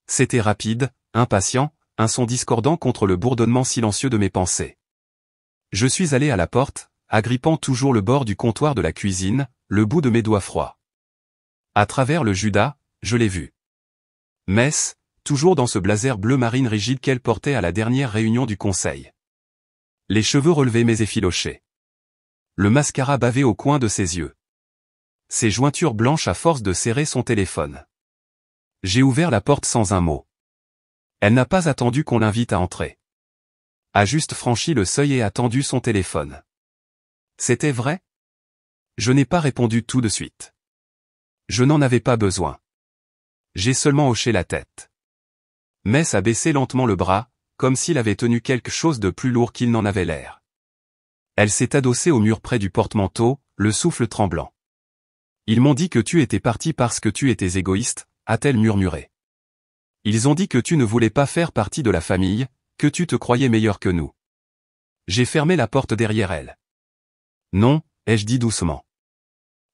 C'était rapide, impatient, un son discordant contre le bourdonnement silencieux de mes pensées. Je suis allé à la porte, agrippant toujours le bord du comptoir de la cuisine, le bout de mes doigts froids. À travers le Judas, je l'ai vu. Mess, toujours dans ce blazer bleu marine rigide qu'elle portait à la dernière réunion du conseil. Les cheveux relevés mais effilochés. Le mascara bavé au coin de ses yeux. Ses jointures blanches à force de serrer son téléphone. J'ai ouvert la porte sans un mot. Elle n'a pas attendu qu'on l'invite à entrer. A juste franchi le seuil et attendu son téléphone. C'était vrai ? Je n'ai pas répondu tout de suite. Je n'en avais pas besoin. J'ai seulement hoché la tête. Mess a baissé lentement le bras, comme s'il avait tenu quelque chose de plus lourd qu'il n'en avait l'air. Elle s'est adossée au mur près du porte-manteau, le souffle tremblant. Ils m'ont dit que tu étais parti parce que tu étais égoïste, a-t-elle murmuré. Ils ont dit que tu ne voulais pas faire partie de la famille, que tu te croyais meilleur que nous. J'ai fermé la porte derrière elle. Non, ai-je dit doucement.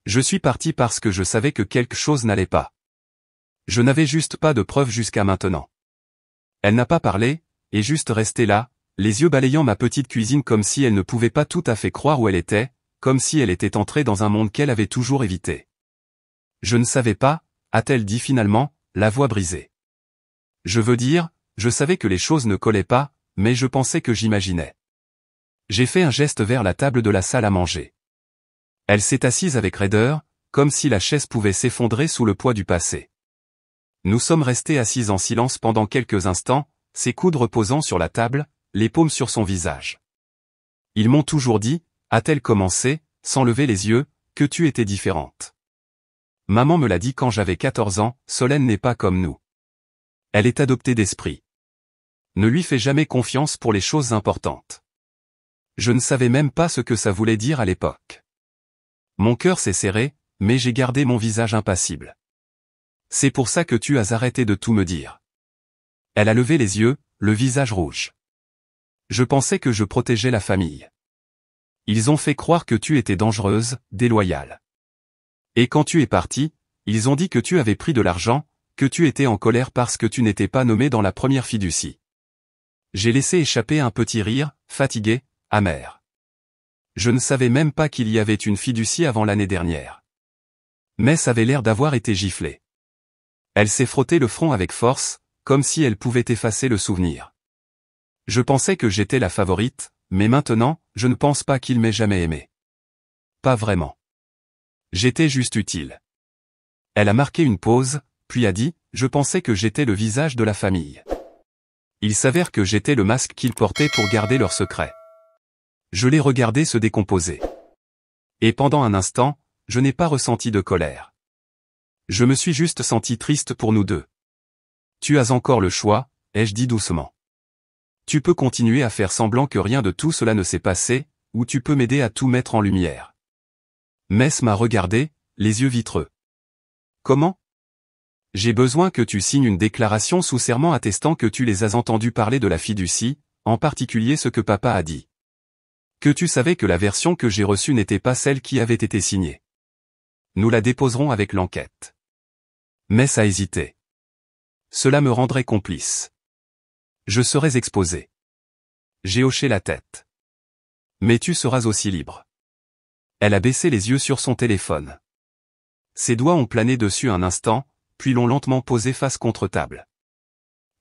Je suis parti parce que je savais que quelque chose n'allait pas. Je n'avais juste pas de preuves jusqu'à maintenant. Elle n'a pas parlé, et juste restée là, les yeux balayant ma petite cuisine comme si elle ne pouvait pas tout à fait croire où elle était, comme si elle était entrée dans un monde qu'elle avait toujours évité. Je ne savais pas, a-t-elle dit finalement, la voix brisée. Je veux dire, je savais que les choses ne collaient pas, mais je pensais que j'imaginais. J'ai fait un geste vers la table de la salle à manger. Elle s'est assise avec raideur, comme si la chaise pouvait s'effondrer sous le poids du passé. Nous sommes restés assis en silence pendant quelques instants, ses coudes reposant sur la table, les paumes sur son visage. Ils m'ont toujours dit, a-t-elle commencé, sans lever les yeux, que tu étais différente. Maman me l'a dit quand j'avais 14 ans, Solène n'est pas comme nous. Elle est adoptée d'esprit. Ne lui fais jamais confiance pour les choses importantes. Je ne savais même pas ce que ça voulait dire à l'époque. Mon cœur s'est serré, mais j'ai gardé mon visage impassible. C'est pour ça que tu as arrêté de tout me dire. Elle a levé les yeux, le visage rouge. Je pensais que je protégeais la famille. Ils ont fait croire que tu étais dangereuse, déloyale. Et quand tu es partie, ils ont dit que tu avais pris de l'argent, que tu étais en colère parce que tu n'étais pas nommée dans la première fiducie. J'ai laissé échapper un petit rire, fatigué, amer. Je ne savais même pas qu'il y avait une fiducie avant l'année dernière. Mess avait l'air d'avoir été giflée. Elle s'est frottée le front avec force, comme si elle pouvait effacer le souvenir. Je pensais que j'étais la favorite, mais maintenant, je ne pense pas qu'il m'ait jamais aimé. Pas vraiment. J'étais juste utile. Elle a marqué une pause, puis a dit, je pensais que j'étais le visage de la famille. Il s'avère que j'étais le masque qu'ils portaient pour garder leur secret. Je l'ai regardé se décomposer. Et pendant un instant, je n'ai pas ressenti de colère. Je me suis juste senti triste pour nous deux. Tu as encore le choix, ai-je dit doucement. Tu peux continuer à faire semblant que rien de tout cela ne s'est passé, ou tu peux m'aider à tout mettre en lumière. Mess m'a regardé, les yeux vitreux. Comment? J'ai besoin que tu signes une déclaration sous serment attestant que tu les as entendus parler de la fiducie, en particulier ce que papa a dit. Que tu savais que la version que j'ai reçue n'était pas celle qui avait été signée. Nous la déposerons avec l'enquête. Mess a hésité. Cela me rendrait complice. Je serais exposé. J'ai hoché la tête. Mais tu seras aussi libre. Elle a baissé les yeux sur son téléphone. Ses doigts ont plané dessus un instant, puis l'ont lentement posé face contre table.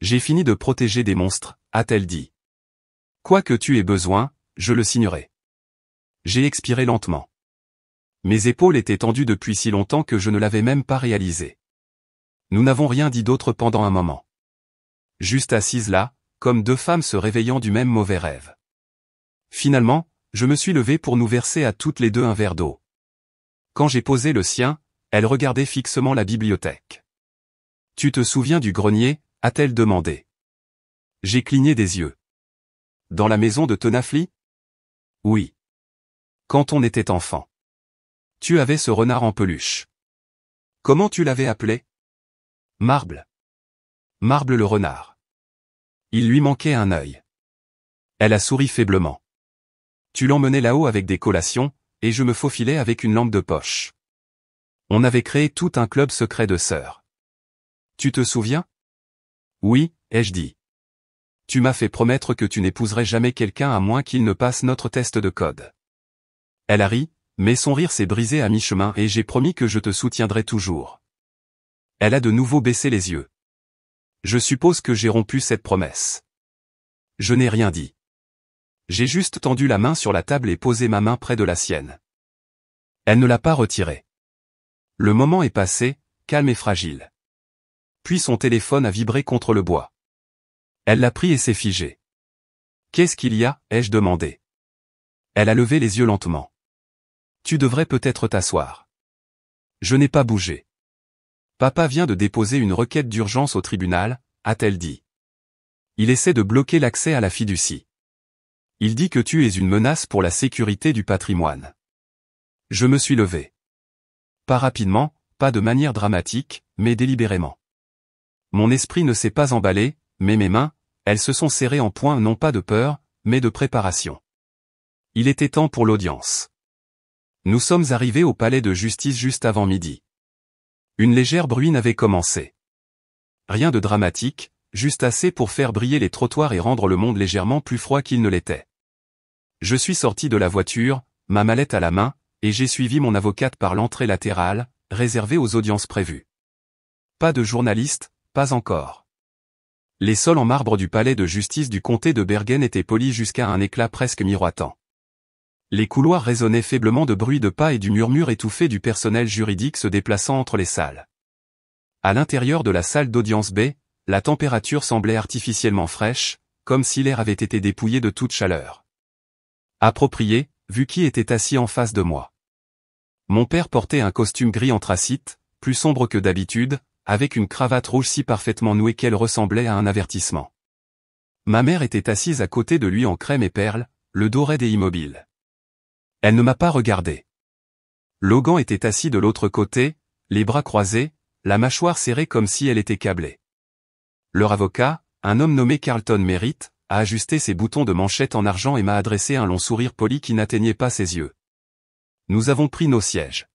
J'ai fini de protéger des monstres, a-t-elle dit. Quoi que tu aies besoin, je le signerai. J'ai expiré lentement. Mes épaules étaient tendues depuis si longtemps que je ne l'avais même pas réalisé. Nous n'avons rien dit d'autre pendant un moment. Juste assises là, comme deux femmes se réveillant du même mauvais rêve. Finalement, je me suis levé pour nous verser à toutes les deux un verre d'eau. Quand j'ai posé le sien, elle regardait fixement la bibliothèque. Tu te souviens du grenier, a-t-elle demandé. J'ai cligné des yeux. Dans la maison de Tenafly? Oui. Quand on était enfant. Tu avais ce renard en peluche. Comment tu l'avais appelé? Marble. Marble le renard. Il lui manquait un œil. Elle a souri faiblement. Tu l'emmenais là-haut avec des collations, et je me faufilais avec une lampe de poche. On avait créé tout un club secret de sœurs. Tu te souviens? Oui, ai-je dit. Tu m'as fait promettre que tu n'épouserais jamais quelqu'un à moins qu'il ne passe notre test de code. Elle a ri, mais son rire s'est brisé à mi-chemin et j'ai promis que je te soutiendrai toujours. Elle a de nouveau baissé les yeux. Je suppose que j'ai rompu cette promesse. Je n'ai rien dit. J'ai juste tendu la main sur la table et posé ma main près de la sienne. Elle ne l'a pas retirée. Le moment est passé, calme et fragile. Puis son téléphone a vibré contre le bois. Elle l'a pris et s'est figée. Qu'est-ce qu'il y a, ai-je demandé. Elle a levé les yeux lentement. Tu devrais peut-être t'asseoir. Je n'ai pas bougé. Papa vient de déposer une requête d'urgence au tribunal, a-t-elle dit. Il essaie de bloquer l'accès à la fiducie. Il dit que tu es une menace pour la sécurité du patrimoine. Je me suis levé. Pas rapidement, pas de manière dramatique, mais délibérément. Mon esprit ne s'est pas emballé, mais mes mains, elles se sont serrées en poing non pas de peur, mais de préparation. Il était temps pour l'audience. Nous sommes arrivés au palais de justice juste avant midi. Une légère bruine avait commencé. Rien de dramatique, juste assez pour faire briller les trottoirs et rendre le monde légèrement plus froid qu'il ne l'était. Je suis sorti de la voiture, ma mallette à la main, et j'ai suivi mon avocate par l'entrée latérale, réservée aux audiences prévues. Pas de journalistes, pas encore. Les sols en marbre du palais de justice du comté de Bergen étaient polis jusqu'à un éclat presque miroitant. Les couloirs résonnaient faiblement de bruit de pas et du murmure étouffé du personnel juridique se déplaçant entre les salles. À l'intérieur de la salle d'audience B, la température semblait artificiellement fraîche, comme si l'air avait été dépouillé de toute chaleur. Approprié, vu qui était assis en face de moi. Mon père portait un costume gris anthracite, plus sombre que d'habitude, avec une cravate rouge si parfaitement nouée qu'elle ressemblait à un avertissement. Ma mère était assise à côté de lui en crème et perles, le dos raide et immobile. Elle ne m'a pas regardé. Logan était assis de l'autre côté, les bras croisés, la mâchoire serrée comme si elle était câblée. Leur avocat, un homme nommé Carlton Merritt, a ajusté ses boutons de manchette en argent et m'a adressé un long sourire poli qui n'atteignait pas ses yeux. Nous avons pris nos sièges.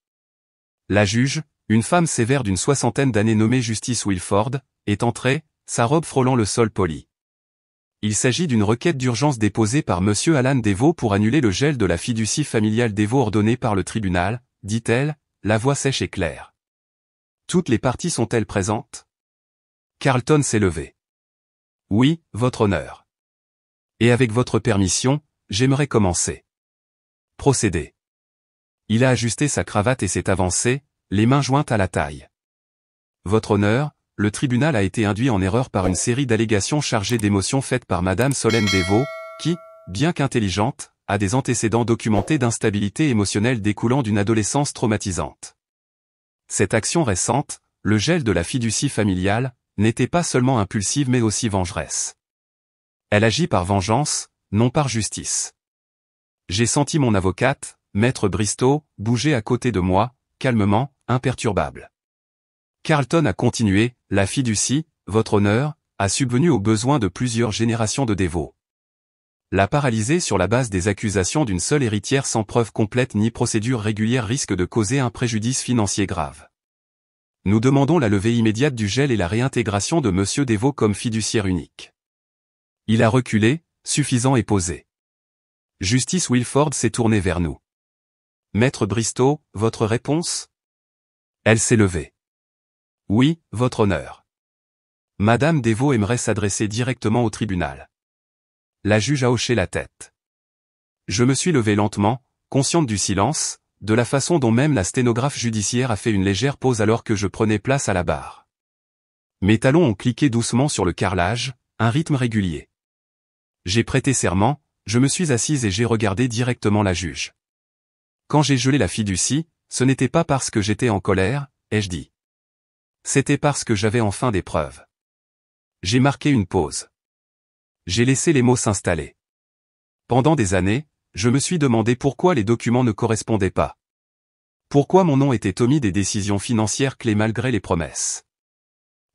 La juge, une femme sévère d'une soixantaine d'années nommée Justice Wilford, est entrée, sa robe frôlant le sol poli. Il s'agit d'une requête d'urgence déposée par Monsieur Alan Deveau pour annuler le gel de la fiducie familiale Deveau ordonnée par le tribunal, dit-elle, la voix sèche et claire. Toutes les parties sont-elles présentes? Carlton s'est levé. Oui, votre honneur. Et avec votre permission, j'aimerais commencer. Procéder. Il a ajusté sa cravate et s'est avancé, les mains jointes à la taille. Votre honneur, le tribunal a été induit en erreur par une série d'allégations chargées d'émotions faites par Madame Solène Devaux, qui, bien qu'intelligente, a des antécédents documentés d'instabilité émotionnelle découlant d'une adolescence traumatisante. Cette action récente, le gel de la fiducie familiale, n'était pas seulement impulsive mais aussi vengeresse. Elle agit par vengeance, non par justice. J'ai senti mon avocate, Maître Bristow, bouger à côté de moi, calmement, imperturbable. Carlton a continué, la fiducie, votre honneur, a subvenu aux besoins de plusieurs générations de Devaux. La paralyser sur la base des accusations d'une seule héritière sans preuve complète ni procédure régulière risque de causer un préjudice financier grave. Nous demandons la levée immédiate du gel et la réintégration de Monsieur Devaux comme fiduciaire unique. Il a reculé, suffisant et posé. Justice Wilford s'est tournée vers nous. Maître Bristow, votre réponse? Elle s'est levée. Oui, votre honneur. Madame Devaux aimerait s'adresser directement au tribunal. La juge a hoché la tête. Je me suis levé lentement, consciente du silence, de la façon dont même la sténographe judiciaire a fait une légère pause alors que je prenais place à la barre. Mes talons ont cliqué doucement sur le carrelage, un rythme régulier. J'ai prêté serment, je me suis assise et j'ai regardé directement la juge. Quand j'ai gelé la fiducie, ce n'était pas parce que j'étais en colère, ai-je dit. C'était parce que j'avais enfin des preuves. J'ai marqué une pause. J'ai laissé les mots s'installer. Pendant des années, je me suis demandé pourquoi les documents ne correspondaient pas. Pourquoi mon nom était omis des décisions financières clés malgré les promesses.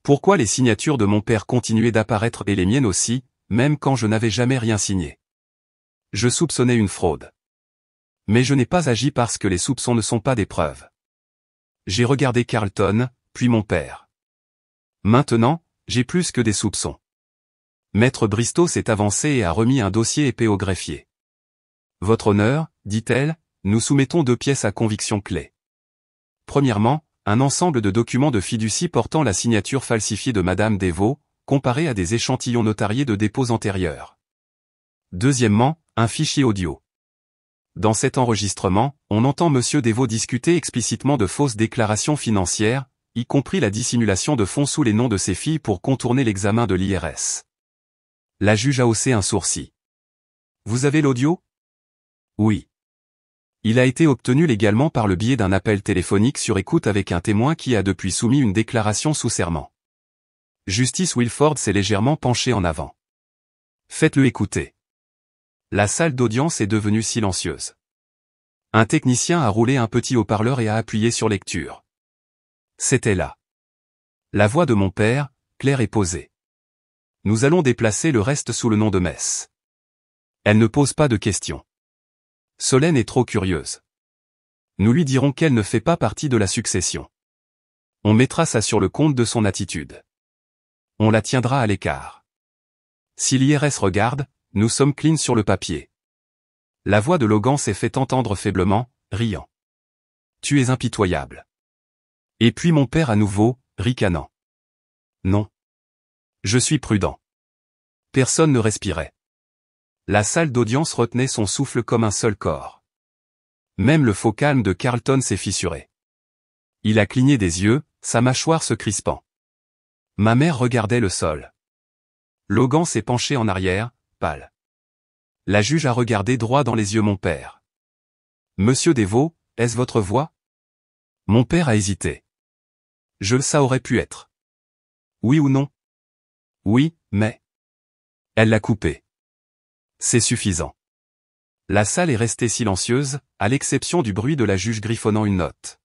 Pourquoi les signatures de mon père continuaient d'apparaître et les miennes aussi, même quand je n'avais jamais rien signé. Je soupçonnais une fraude. Mais je n'ai pas agi parce que les soupçons ne sont pas des preuves. J'ai regardé Carlton, puis mon père. Maintenant, j'ai plus que des soupçons. Maître Bristow s'est avancé et a remis un dossier épais au greffier. Votre honneur, dit-elle, nous soumettons 2 pièces à conviction clés. Premièrement, un ensemble de documents de fiducie portant la signature falsifiée de Madame Devaux, comparé à des échantillons notariés de dépôts antérieurs. Deuxièmement, un fichier audio. Dans cet enregistrement, on entend Monsieur Devaux discuter explicitement de fausses déclarations financières, y compris la dissimulation de fonds sous les noms de ses filles pour contourner l'examen de l'IRS. La juge a haussé un sourcil. Vous avez l'audio? Oui. Il a été obtenu légalement par le biais d'un appel téléphonique sur écoute avec un témoin qui a depuis soumis une déclaration sous serment. Justice Wilford s'est légèrement penché en avant. Faites-le écouter. La salle d'audience est devenue silencieuse. Un technicien a roulé un petit haut-parleur et a appuyé sur lecture. C'était là. La voix de mon père, claire et posée. Nous allons déplacer le reste sous le nom de Mess. Elle ne pose pas de questions. Solène est trop curieuse. Nous lui dirons qu'elle ne fait pas partie de la succession. On mettra ça sur le compte de son attitude. On la tiendra à l'écart. Si l'IRS regarde, nous sommes clean sur le papier. La voix de Logan s'est fait entendre faiblement, riant. Tu es impitoyable. Et puis mon père à nouveau, ricanant. Non. Je suis prudent. Personne ne respirait. La salle d'audience retenait son souffle comme un seul corps. Même le faux calme de Carlton s'est fissuré. Il a cligné des yeux, sa mâchoire se crispant. Ma mère regardait le sol. Logan s'est penché en arrière, pâle. La juge a regardé droit dans les yeux mon père. Monsieur Devaux, est-ce votre voix? Mon père a hésité. Ça aurait pu être. Oui ou non? Oui, mais... Elle l'a coupé. C'est suffisant. La salle est restée silencieuse, à l'exception du bruit de la juge griffonnant une note.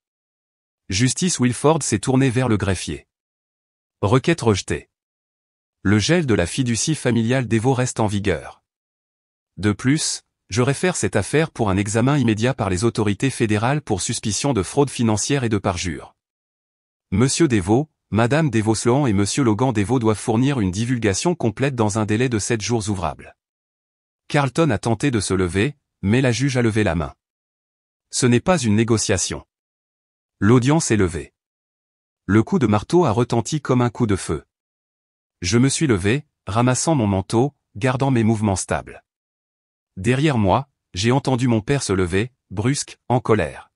Justice Wilford s'est tournée vers le greffier. Requête rejetée. Le gel de la fiducie familiale Devaux reste en vigueur. De plus, je réfère cette affaire pour un examen immédiat par les autorités fédérales pour suspicion de fraude financière et de parjure. Monsieur Devaux, Madame Devaux-Sloan et Monsieur Logan Devaux doivent fournir une divulgation complète dans un délai de 7 jours ouvrables. Carlton a tenté de se lever, mais la juge a levé la main. Ce n'est pas une négociation. L'audience est levée. Le coup de marteau a retenti comme un coup de feu. Je me suis levé, ramassant mon manteau, gardant mes mouvements stables. Derrière moi, j'ai entendu mon père se lever, brusque, en colère.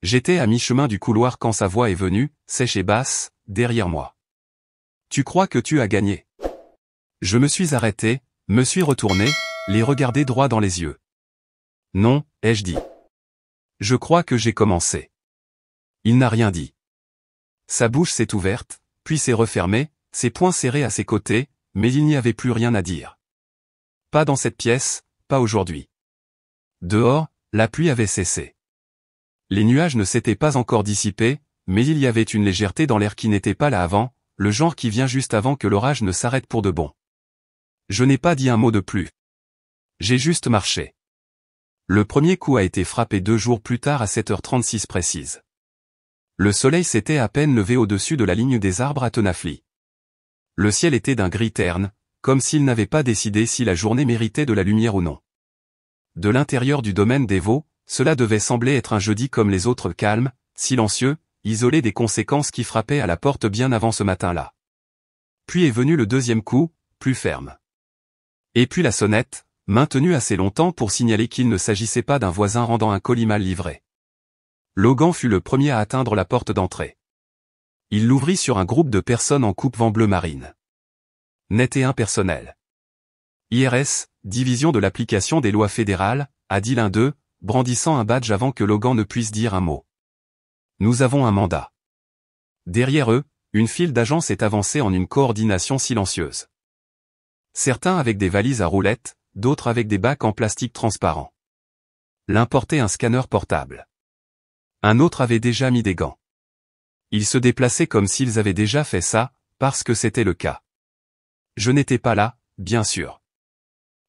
J'étais à mi-chemin du couloir quand sa voix est venue, sèche et basse, derrière moi. Tu crois que tu as gagné? Je me suis arrêté, me suis retourné, les regardé droit dans les yeux. Non, ai-je dit. Je crois que j'ai commencé. Il n'a rien dit. Sa bouche s'est ouverte, puis s'est refermée, ses poings serrés à ses côtés, mais il n'y avait plus rien à dire. Pas dans cette pièce, pas aujourd'hui. Dehors, la pluie avait cessé. Les nuages ne s'étaient pas encore dissipés, mais il y avait une légèreté dans l'air qui n'était pas là avant, le genre qui vient juste avant que l'orage ne s'arrête pour de bon. Je n'ai pas dit un mot de plus. J'ai juste marché. Le premier coup a été frappé 2 jours plus tard à 7h36 précise. Le soleil s'était à peine levé au-dessus de la ligne des arbres à Tenafly. Le ciel était d'un gris terne, comme s'il n'avait pas décidé si la journée méritait de la lumière ou non. De l'intérieur du domaine des veaux, cela devait sembler être un jeudi comme les autres, calme, silencieux, isolé des conséquences qui frappaient à la porte bien avant ce matin-là. Puis est venu le deuxième coup, plus ferme. Et puis la sonnette, maintenue assez longtemps pour signaler qu'il ne s'agissait pas d'un voisin rendant un colis mal livré. Logan fut le premier à atteindre la porte d'entrée. Il l'ouvrit sur un groupe de personnes en coupe-vent bleu marine. Net et impersonnel. IRS, division de l'application des lois fédérales, a dit l'un d'eux, brandissant un badge avant que Logan ne puisse dire un mot. Nous avons un mandat. Derrière eux, une file d'agents s'est avancée en une coordination silencieuse. Certains avec des valises à roulettes, d'autres avec des bacs en plastique transparent. L'un portait un scanner portable. Un autre avait déjà mis des gants. Ils se déplaçaient comme s'ils avaient déjà fait ça, parce que c'était le cas. Je n'étais pas là, bien sûr.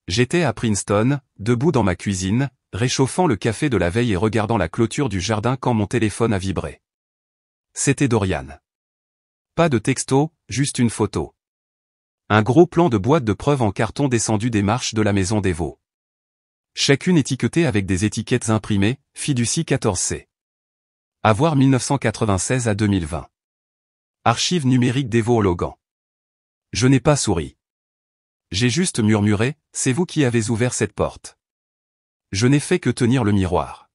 J'étais à Princeton, debout dans ma cuisine, réchauffant le café de la veille et regardant la clôture du jardin quand mon téléphone a vibré. C'était Dorian. Pas de texto, juste une photo. Un gros plan de boîte de preuves en carton descendu des marches de la maison des veaux. Chacune étiquetée avec des étiquettes imprimées, Fiducie 14C. À voir 1996 à 2020. Archives numériques des veaux au Logan. Je n'ai pas souri. J'ai juste murmuré, c'est vous qui avez ouvert cette porte. Je n'ai fait que tenir le miroir.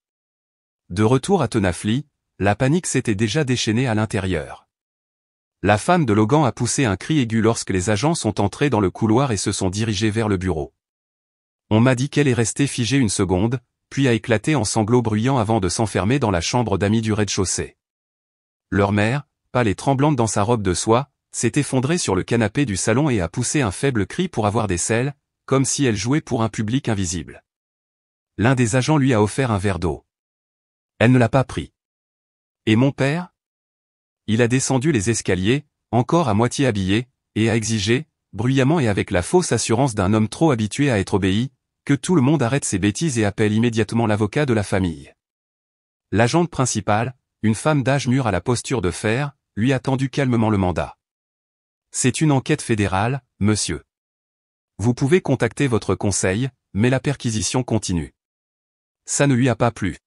De retour à Tenafly, la panique s'était déjà déchaînée à l'intérieur. La femme de Logan a poussé un cri aigu lorsque les agents sont entrés dans le couloir et se sont dirigés vers le bureau. On m'a dit qu'elle est restée figée une seconde, puis a éclaté en sanglots bruyants avant de s'enfermer dans la chambre d'amis du rez-de-chaussée. Leur mère, pâle et tremblante dans sa robe de soie, s'est effondrée sur le canapé du salon et a poussé un faible cri pour avoir des selles, comme si elle jouait pour un public invisible. L'un des agents lui a offert un verre d'eau. Elle ne l'a pas pris. Et mon père? Il a descendu les escaliers, encore à moitié habillé, et a exigé, bruyamment et avec la fausse assurance d'un homme trop habitué à être obéi, que tout le monde arrête ses bêtises et appelle immédiatement l'avocat de la famille. L'agente principale, une femme d'âge mûr à la posture de fer, lui a tendu calmement le mandat. C'est une enquête fédérale, monsieur. Vous pouvez contacter votre conseil, mais la perquisition continue. Ça ne lui a pas plu.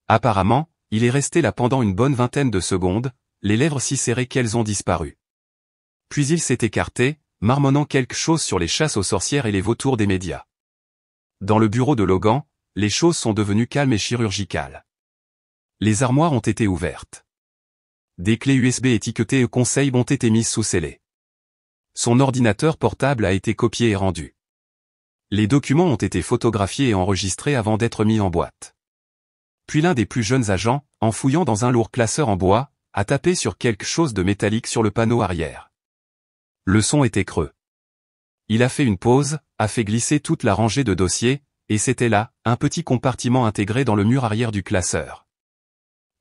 Apparemment, il est resté là pendant une bonne vingtaine de secondes, les lèvres si serrées qu'elles ont disparu. Puis il s'est écarté, marmonnant quelque chose sur les chasses aux sorcières et les vautours des médias. Dans le bureau de Logan, les choses sont devenues calmes et chirurgicales. Les armoires ont été ouvertes. Des clés USB étiquetées au conseil ont été mises sous scellé. Son ordinateur portable a été copié et rendu. Les documents ont été photographiés et enregistrés avant d'être mis en boîte. Puis l'un des plus jeunes agents, en fouillant dans un lourd classeur en bois, a tapé sur quelque chose de métallique sur le panneau arrière. Le son était creux. Il a fait une pause, a fait glisser toute la rangée de dossiers, et c'était là, un petit compartiment intégré dans le mur arrière du classeur.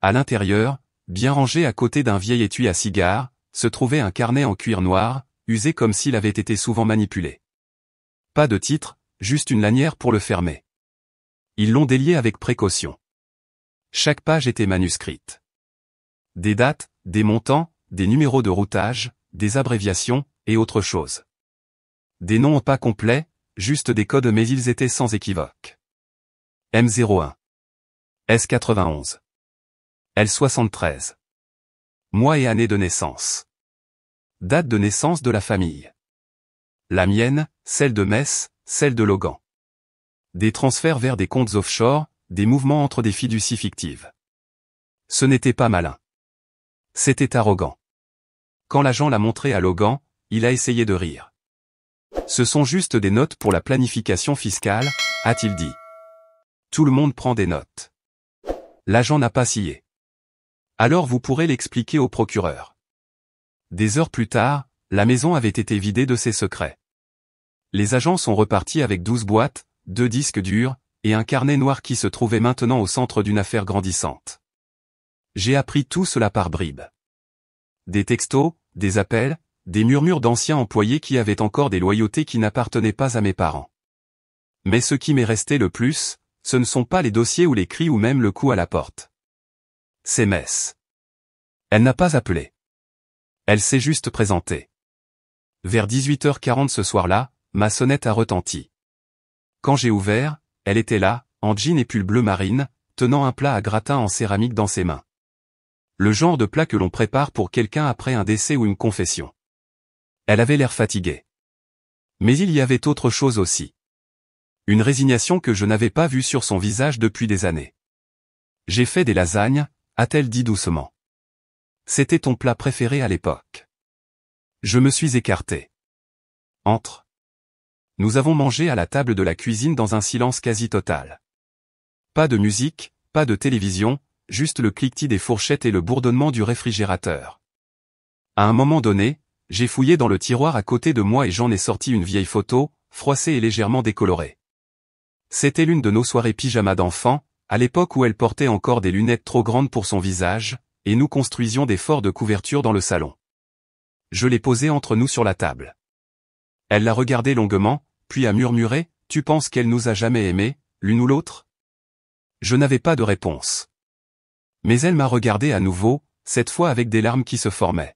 À l'intérieur, bien rangé à côté d'un vieil étui à cigares, se trouvait un carnet en cuir noir, usé comme s'il avait été souvent manipulé. Pas de titre, juste une lanière pour le fermer. Ils l'ont délié avec précaution. Chaque page était manuscrite. Des dates, des montants, des numéros de routage, des abréviations, et autre chose. Des noms pas complets, juste des codes mais ils étaient sans équivoque. M01. S91. L73. Mois et année de naissance. Date de naissance de la famille. La mienne, celle de Metz, celle de Logan. Des transferts vers des comptes offshore, des mouvements entre des fiducies fictives. Ce n'était pas malin. C'était arrogant. Quand l'agent l'a montré à Logan, il a essayé de rire. Ce sont juste des notes pour la planification fiscale, a-t-il dit. Tout le monde prend des notes. L'agent n'a pas scié. Alors vous pourrez l'expliquer au procureur. Des heures plus tard, la maison avait été vidée de ses secrets. Les agents sont repartis avec 12 boîtes, 2 disques durs, et un carnet noir qui se trouvait maintenant au centre d'une affaire grandissante. J'ai appris tout cela par bribes. Des textos, des appels, des murmures d'anciens employés qui avaient encore des loyautés qui n'appartenaient pas à mes parents. Mais ce qui m'est resté le plus, ce ne sont pas les dossiers ou les cris ou même le coup à la porte. C'est Mess. Elle n'a pas appelé. Elle s'est juste présentée. Vers 18h40 ce soir-là, ma sonnette a retenti. Quand j'ai ouvert, elle était là, en jean et pull bleu marine, tenant un plat à gratin en céramique dans ses mains. Le genre de plat que l'on prépare pour quelqu'un après un décès ou une confession. Elle avait l'air fatiguée. Mais il y avait autre chose aussi. Une résignation que je n'avais pas vue sur son visage depuis des années. J'ai fait des lasagnes, a-t-elle dit doucement. C'était ton plat préféré à l'époque. Je me suis écarté. Entre. Nous avons mangé à la table de la cuisine dans un silence quasi total. Pas de musique, pas de télévision, juste le cliquetis des fourchettes et le bourdonnement du réfrigérateur. À un moment donné, j'ai fouillé dans le tiroir à côté de moi et j'en ai sorti une vieille photo, froissée et légèrement décolorée. C'était l'une de nos soirées pyjama d'enfants, à l'époque où elle portait encore des lunettes trop grandes pour son visage, et nous construisions des forts de couverture dans le salon. Je l'ai posée entre nous sur la table. Elle l'a regardé longuement, puis a murmuré, « Tu penses qu'elle nous a jamais aimés, l'une ou l'autre ?» Je n'avais pas de réponse. Mais elle m'a regardé à nouveau, cette fois avec des larmes qui se formaient.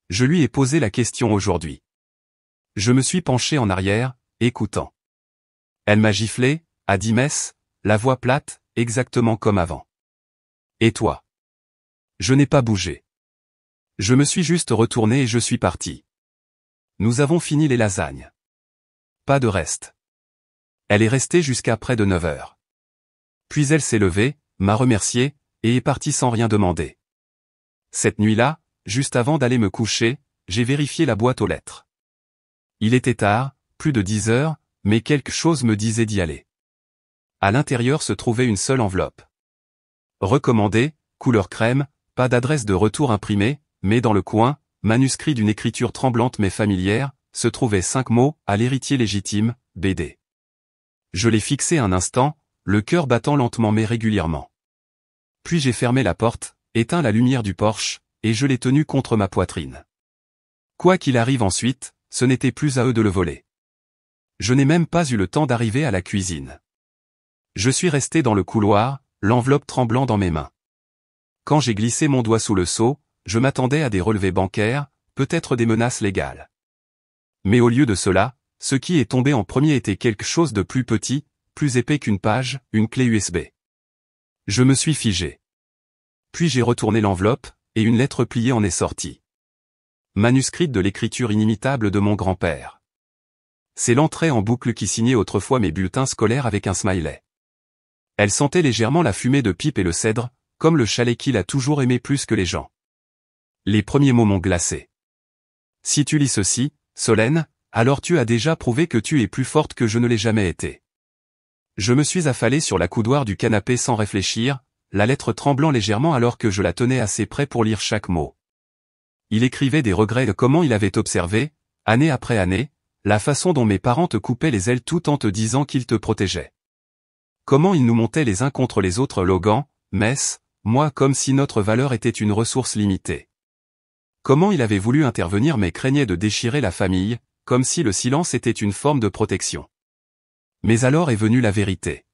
Je lui ai posé la question aujourd'hui. Je me suis penché en arrière, écoutant. Elle m'a giflé, a dit Mess, la voix plate, exactement comme avant. Et toi? Je n'ai pas bougé. Je me suis juste retourné et je suis parti. Nous avons fini les lasagnes. Pas de reste. Elle est restée jusqu'à près de 9 heures. Puis elle s'est levée, m'a remercié, et est partie sans rien demander. Cette nuit-là, juste avant d'aller me coucher, j'ai vérifié la boîte aux lettres. Il était tard, plus de 10 heures, mais quelque chose me disait d'y aller. À l'intérieur se trouvait une seule enveloppe. Recommandé, couleur crème, pas d'adresse de retour imprimée, mais dans le coin, manuscrit d'une écriture tremblante mais familière, se trouvaient 5 mots, à l'héritier légitime, BD. Je l'ai fixé un instant, le cœur battant lentement mais régulièrement. Puis j'ai fermé la porte, éteint la lumière du porche, et je l'ai tenu contre ma poitrine. Quoi qu'il arrive ensuite, ce n'était plus à eux de le voler. Je n'ai même pas eu le temps d'arriver à la cuisine. Je suis resté dans le couloir, l'enveloppe tremblant dans mes mains. Quand j'ai glissé mon doigt sous le seau, je m'attendais à des relevés bancaires, peut-être des menaces légales. Mais au lieu de cela, ce qui est tombé en premier était quelque chose de plus petit, plus épais qu'une page, une clé USB. Je me suis figé. Puis j'ai retourné l'enveloppe, et une lettre pliée en est sortie. Manuscrite de l'écriture inimitable de mon grand-père. C'est l'entrée en boucle qui signait autrefois mes bulletins scolaires avec un smiley. Elle sentait légèrement la fumée de pipe et le cèdre, comme le chalet qu'il a toujours aimé plus que les gens. Les premiers mots m'ont glacé. Si tu lis ceci, Solène, alors tu as déjà prouvé que tu es plus forte que je ne l'ai jamais été. Je me suis affalé sur la coudoir du canapé sans réfléchir, la lettre tremblant légèrement alors que je la tenais assez près pour lire chaque mot. Il écrivait des regrets de comment il avait observé, année après année, la façon dont mes parents te coupaient les ailes tout en te disant qu'ils te protégeaient. Comment ils nous montaient les uns contre les autres Logan, Mess, moi comme si notre valeur était une ressource limitée. Comment il avait voulu intervenir mais craignait de déchirer la famille, comme si le silence était une forme de protection. Mais alors est venue la vérité.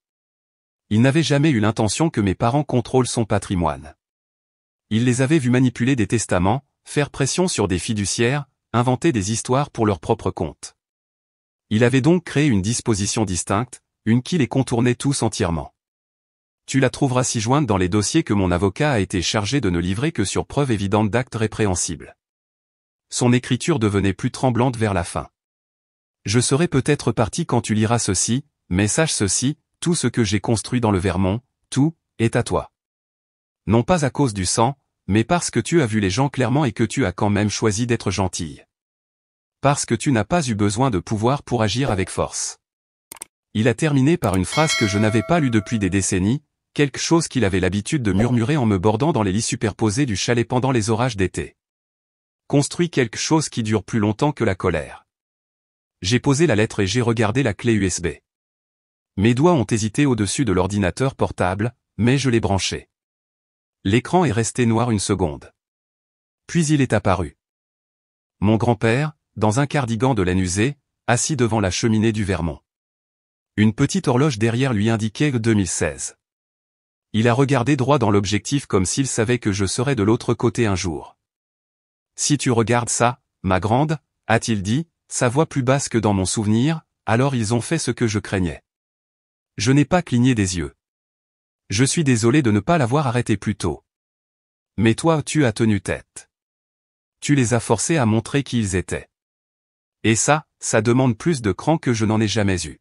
Il n'avait jamais eu l'intention que mes parents contrôlent son patrimoine. Il les avait vus manipuler des testaments, faire pression sur des fiduciaires, inventer des histoires pour leur propre compte. Il avait donc créé une disposition distincte, une qui les contournait tous entièrement. Tu la trouveras ci-jointe dans les dossiers que mon avocat a été chargé de ne livrer que sur preuve évidente d'actes répréhensibles. Son écriture devenait plus tremblante vers la fin. Je serai peut-être parti quand tu liras ceci, mais sache ceci, tout ce que j'ai construit dans le Vermont, tout, est à toi. Non pas à cause du sang, mais parce que tu as vu les gens clairement et que tu as quand même choisi d'être gentille. Parce que tu n'as pas eu besoin de pouvoir pour agir avec force. Il a terminé par une phrase que je n'avais pas lue depuis des décennies, quelque chose qu'il avait l'habitude de murmurer en me bordant dans les lits superposés du chalet pendant les orages d'été. Construis quelque chose qui dure plus longtemps que la colère. J'ai posé la lettre et j'ai regardé la clé USB. Mes doigts ont hésité au-dessus de l'ordinateur portable, mais je l'ai branché. L'écran est resté noir une seconde. Puis il est apparu. Mon grand-père, dans un cardigan de laine usée, assis devant la cheminée du Vermont. Une petite horloge derrière lui indiquait 2016. Il a regardé droit dans l'objectif comme s'il savait que je serais de l'autre côté un jour. Si tu regardes ça, ma grande, a-t-il dit, sa voix plus basse que dans mon souvenir, alors ils ont fait ce que je craignais. Je n'ai pas cligné des yeux. Je suis désolé de ne pas l'avoir arrêté plus tôt. Mais toi tu as tenu tête. Tu les as forcés à montrer qui ils étaient. Et ça demande plus de cran que je n'en ai jamais eu.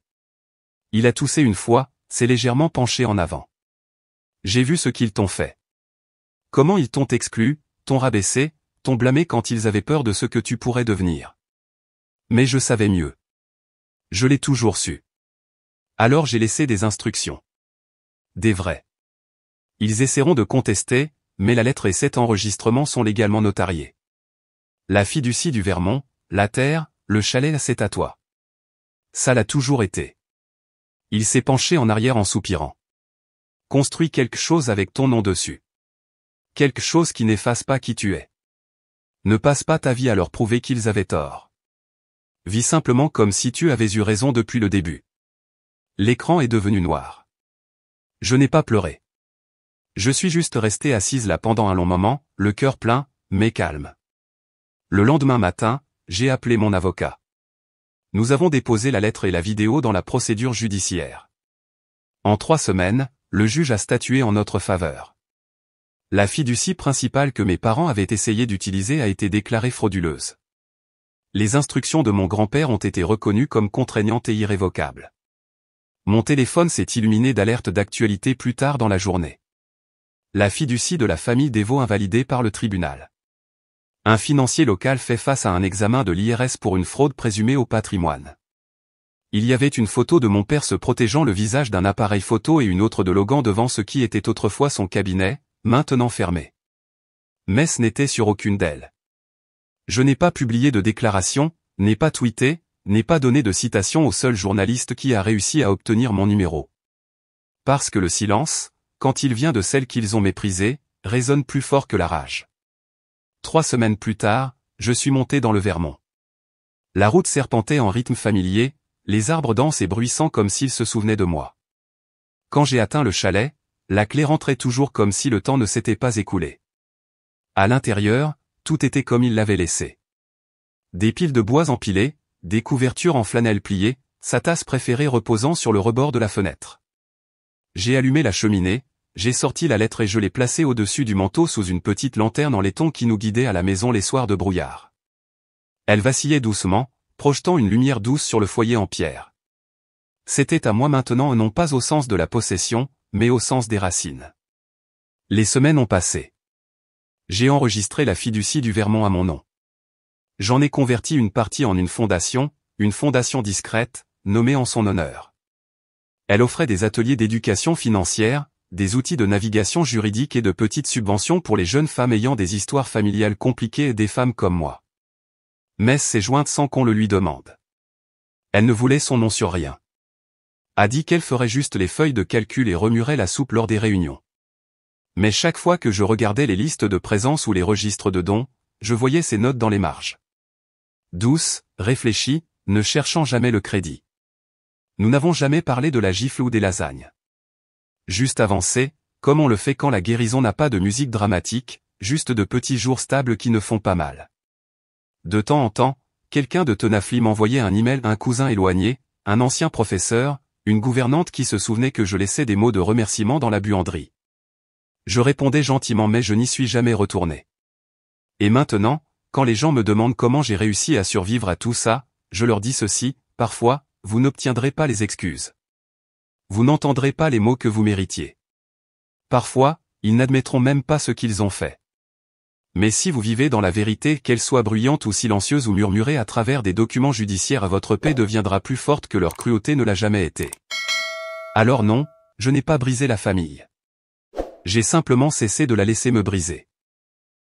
Il a toussé une fois, s'est légèrement penché en avant. J'ai vu ce qu'ils t'ont fait. Comment ils t'ont exclu, t'ont rabaissé, t'ont blâmé quand ils avaient peur de ce que tu pourrais devenir. Mais je savais mieux. Je l'ai toujours su. Alors j'ai laissé des instructions. Des vrais. Ils essaieront de contester, mais la lettre et cet enregistrement sont légalement notariés. La fiducie du Vermont, la terre, le chalet, c'est à toi. Ça l'a toujours été. Il s'est penché en arrière en soupirant. Construis quelque chose avec ton nom dessus. Quelque chose qui n'efface pas qui tu es. Ne passe pas ta vie à leur prouver qu'ils avaient tort. Vis simplement comme si tu avais eu raison depuis le début. L'écran est devenu noir. Je n'ai pas pleuré. Je suis juste restée assise là pendant un long moment, le cœur plein, mais calme. Le lendemain matin, j'ai appelé mon avocat. Nous avons déposé la lettre et la vidéo dans la procédure judiciaire. En 3 semaines, le juge a statué en notre faveur. La fiducie principale que mes parents avaient essayé d'utiliser a été déclarée frauduleuse. Les instructions de mon grand-père ont été reconnues comme contraignantes et irrévocables. Mon téléphone s'est illuminé d'alertes d'actualité plus tard dans la journée. La fiducie de la famille Devaux invalidée par le tribunal. Un financier local fait face à un examen de l'IRS pour une fraude présumée au patrimoine. Il y avait une photo de mon père se protégeant le visage d'un appareil photo et une autre de Logan devant ce qui était autrefois son cabinet, maintenant fermé. Mais ce n'était sur aucune d'elles. Je n'ai pas publié de déclaration, n'ai pas tweeté, n'ai pas donné de citation au seul journaliste qui a réussi à obtenir mon numéro. Parce que le silence, quand il vient de celles qu'ils ont méprisées, résonne plus fort que la rage. 3 semaines plus tard, je suis monté dans le Vermont. La route serpentait en rythme familier, les arbres denses et bruissants comme s'ils se souvenaient de moi. Quand j'ai atteint le chalet, la clé rentrait toujours comme si le temps ne s'était pas écoulé. À l'intérieur, tout était comme il l'avait laissé. Des piles de bois empilées, des couvertures en flanelle pliée, sa tasse préférée reposant sur le rebord de la fenêtre. J'ai allumé la cheminée, j'ai sorti la lettre et je l'ai placée au-dessus du manteau sous une petite lanterne en laiton qui nous guidait à la maison les soirs de brouillard. Elle vacillait doucement, projetant une lumière douce sur le foyer en pierre. C'était à moi maintenant non pas au sens de la possession, mais au sens des racines. Les semaines ont passé. J'ai enregistré la fiducie du Vermont à mon nom. J'en ai converti une partie en une fondation discrète, nommée en son honneur. Elle offrait des ateliers d'éducation financière, des outils de navigation juridique et de petites subventions pour les jeunes femmes ayant des histoires familiales compliquées et des femmes comme moi. Mais s'est jointe sans qu'on le lui demande. Elle ne voulait son nom sur rien. A dit qu'elle ferait juste les feuilles de calcul et remuerait la soupe lors des réunions. Mais chaque fois que je regardais les listes de présence ou les registres de dons, je voyais ces notes dans les marges. Douce, réfléchie, ne cherchant jamais le crédit. Nous n'avons jamais parlé de la gifle ou des lasagnes. Juste avancé, comme on le fait quand la guérison n'a pas de musique dramatique, juste de petits jours stables qui ne font pas mal. De temps en temps, quelqu'un de Tenafly m'envoyait un email, un cousin éloigné, un ancien professeur, une gouvernante qui se souvenait que je laissais des mots de remerciement dans la buanderie. Je répondais gentiment mais je n'y suis jamais retourné. Et maintenant, quand les gens me demandent comment j'ai réussi à survivre à tout ça, je leur dis ceci, parfois, vous n'obtiendrez pas les excuses. vous n'entendrez pas les mots que vous méritiez. Parfois, ils n'admettront même pas ce qu'ils ont fait. Mais si vous vivez dans la vérité, qu'elle soit bruyante ou silencieuse ou murmurée à travers des documents judiciaires, votre paix deviendra plus forte que leur cruauté ne l'a jamais été. Alors non, je n'ai pas brisé la famille. J'ai simplement cessé de la laisser me briser.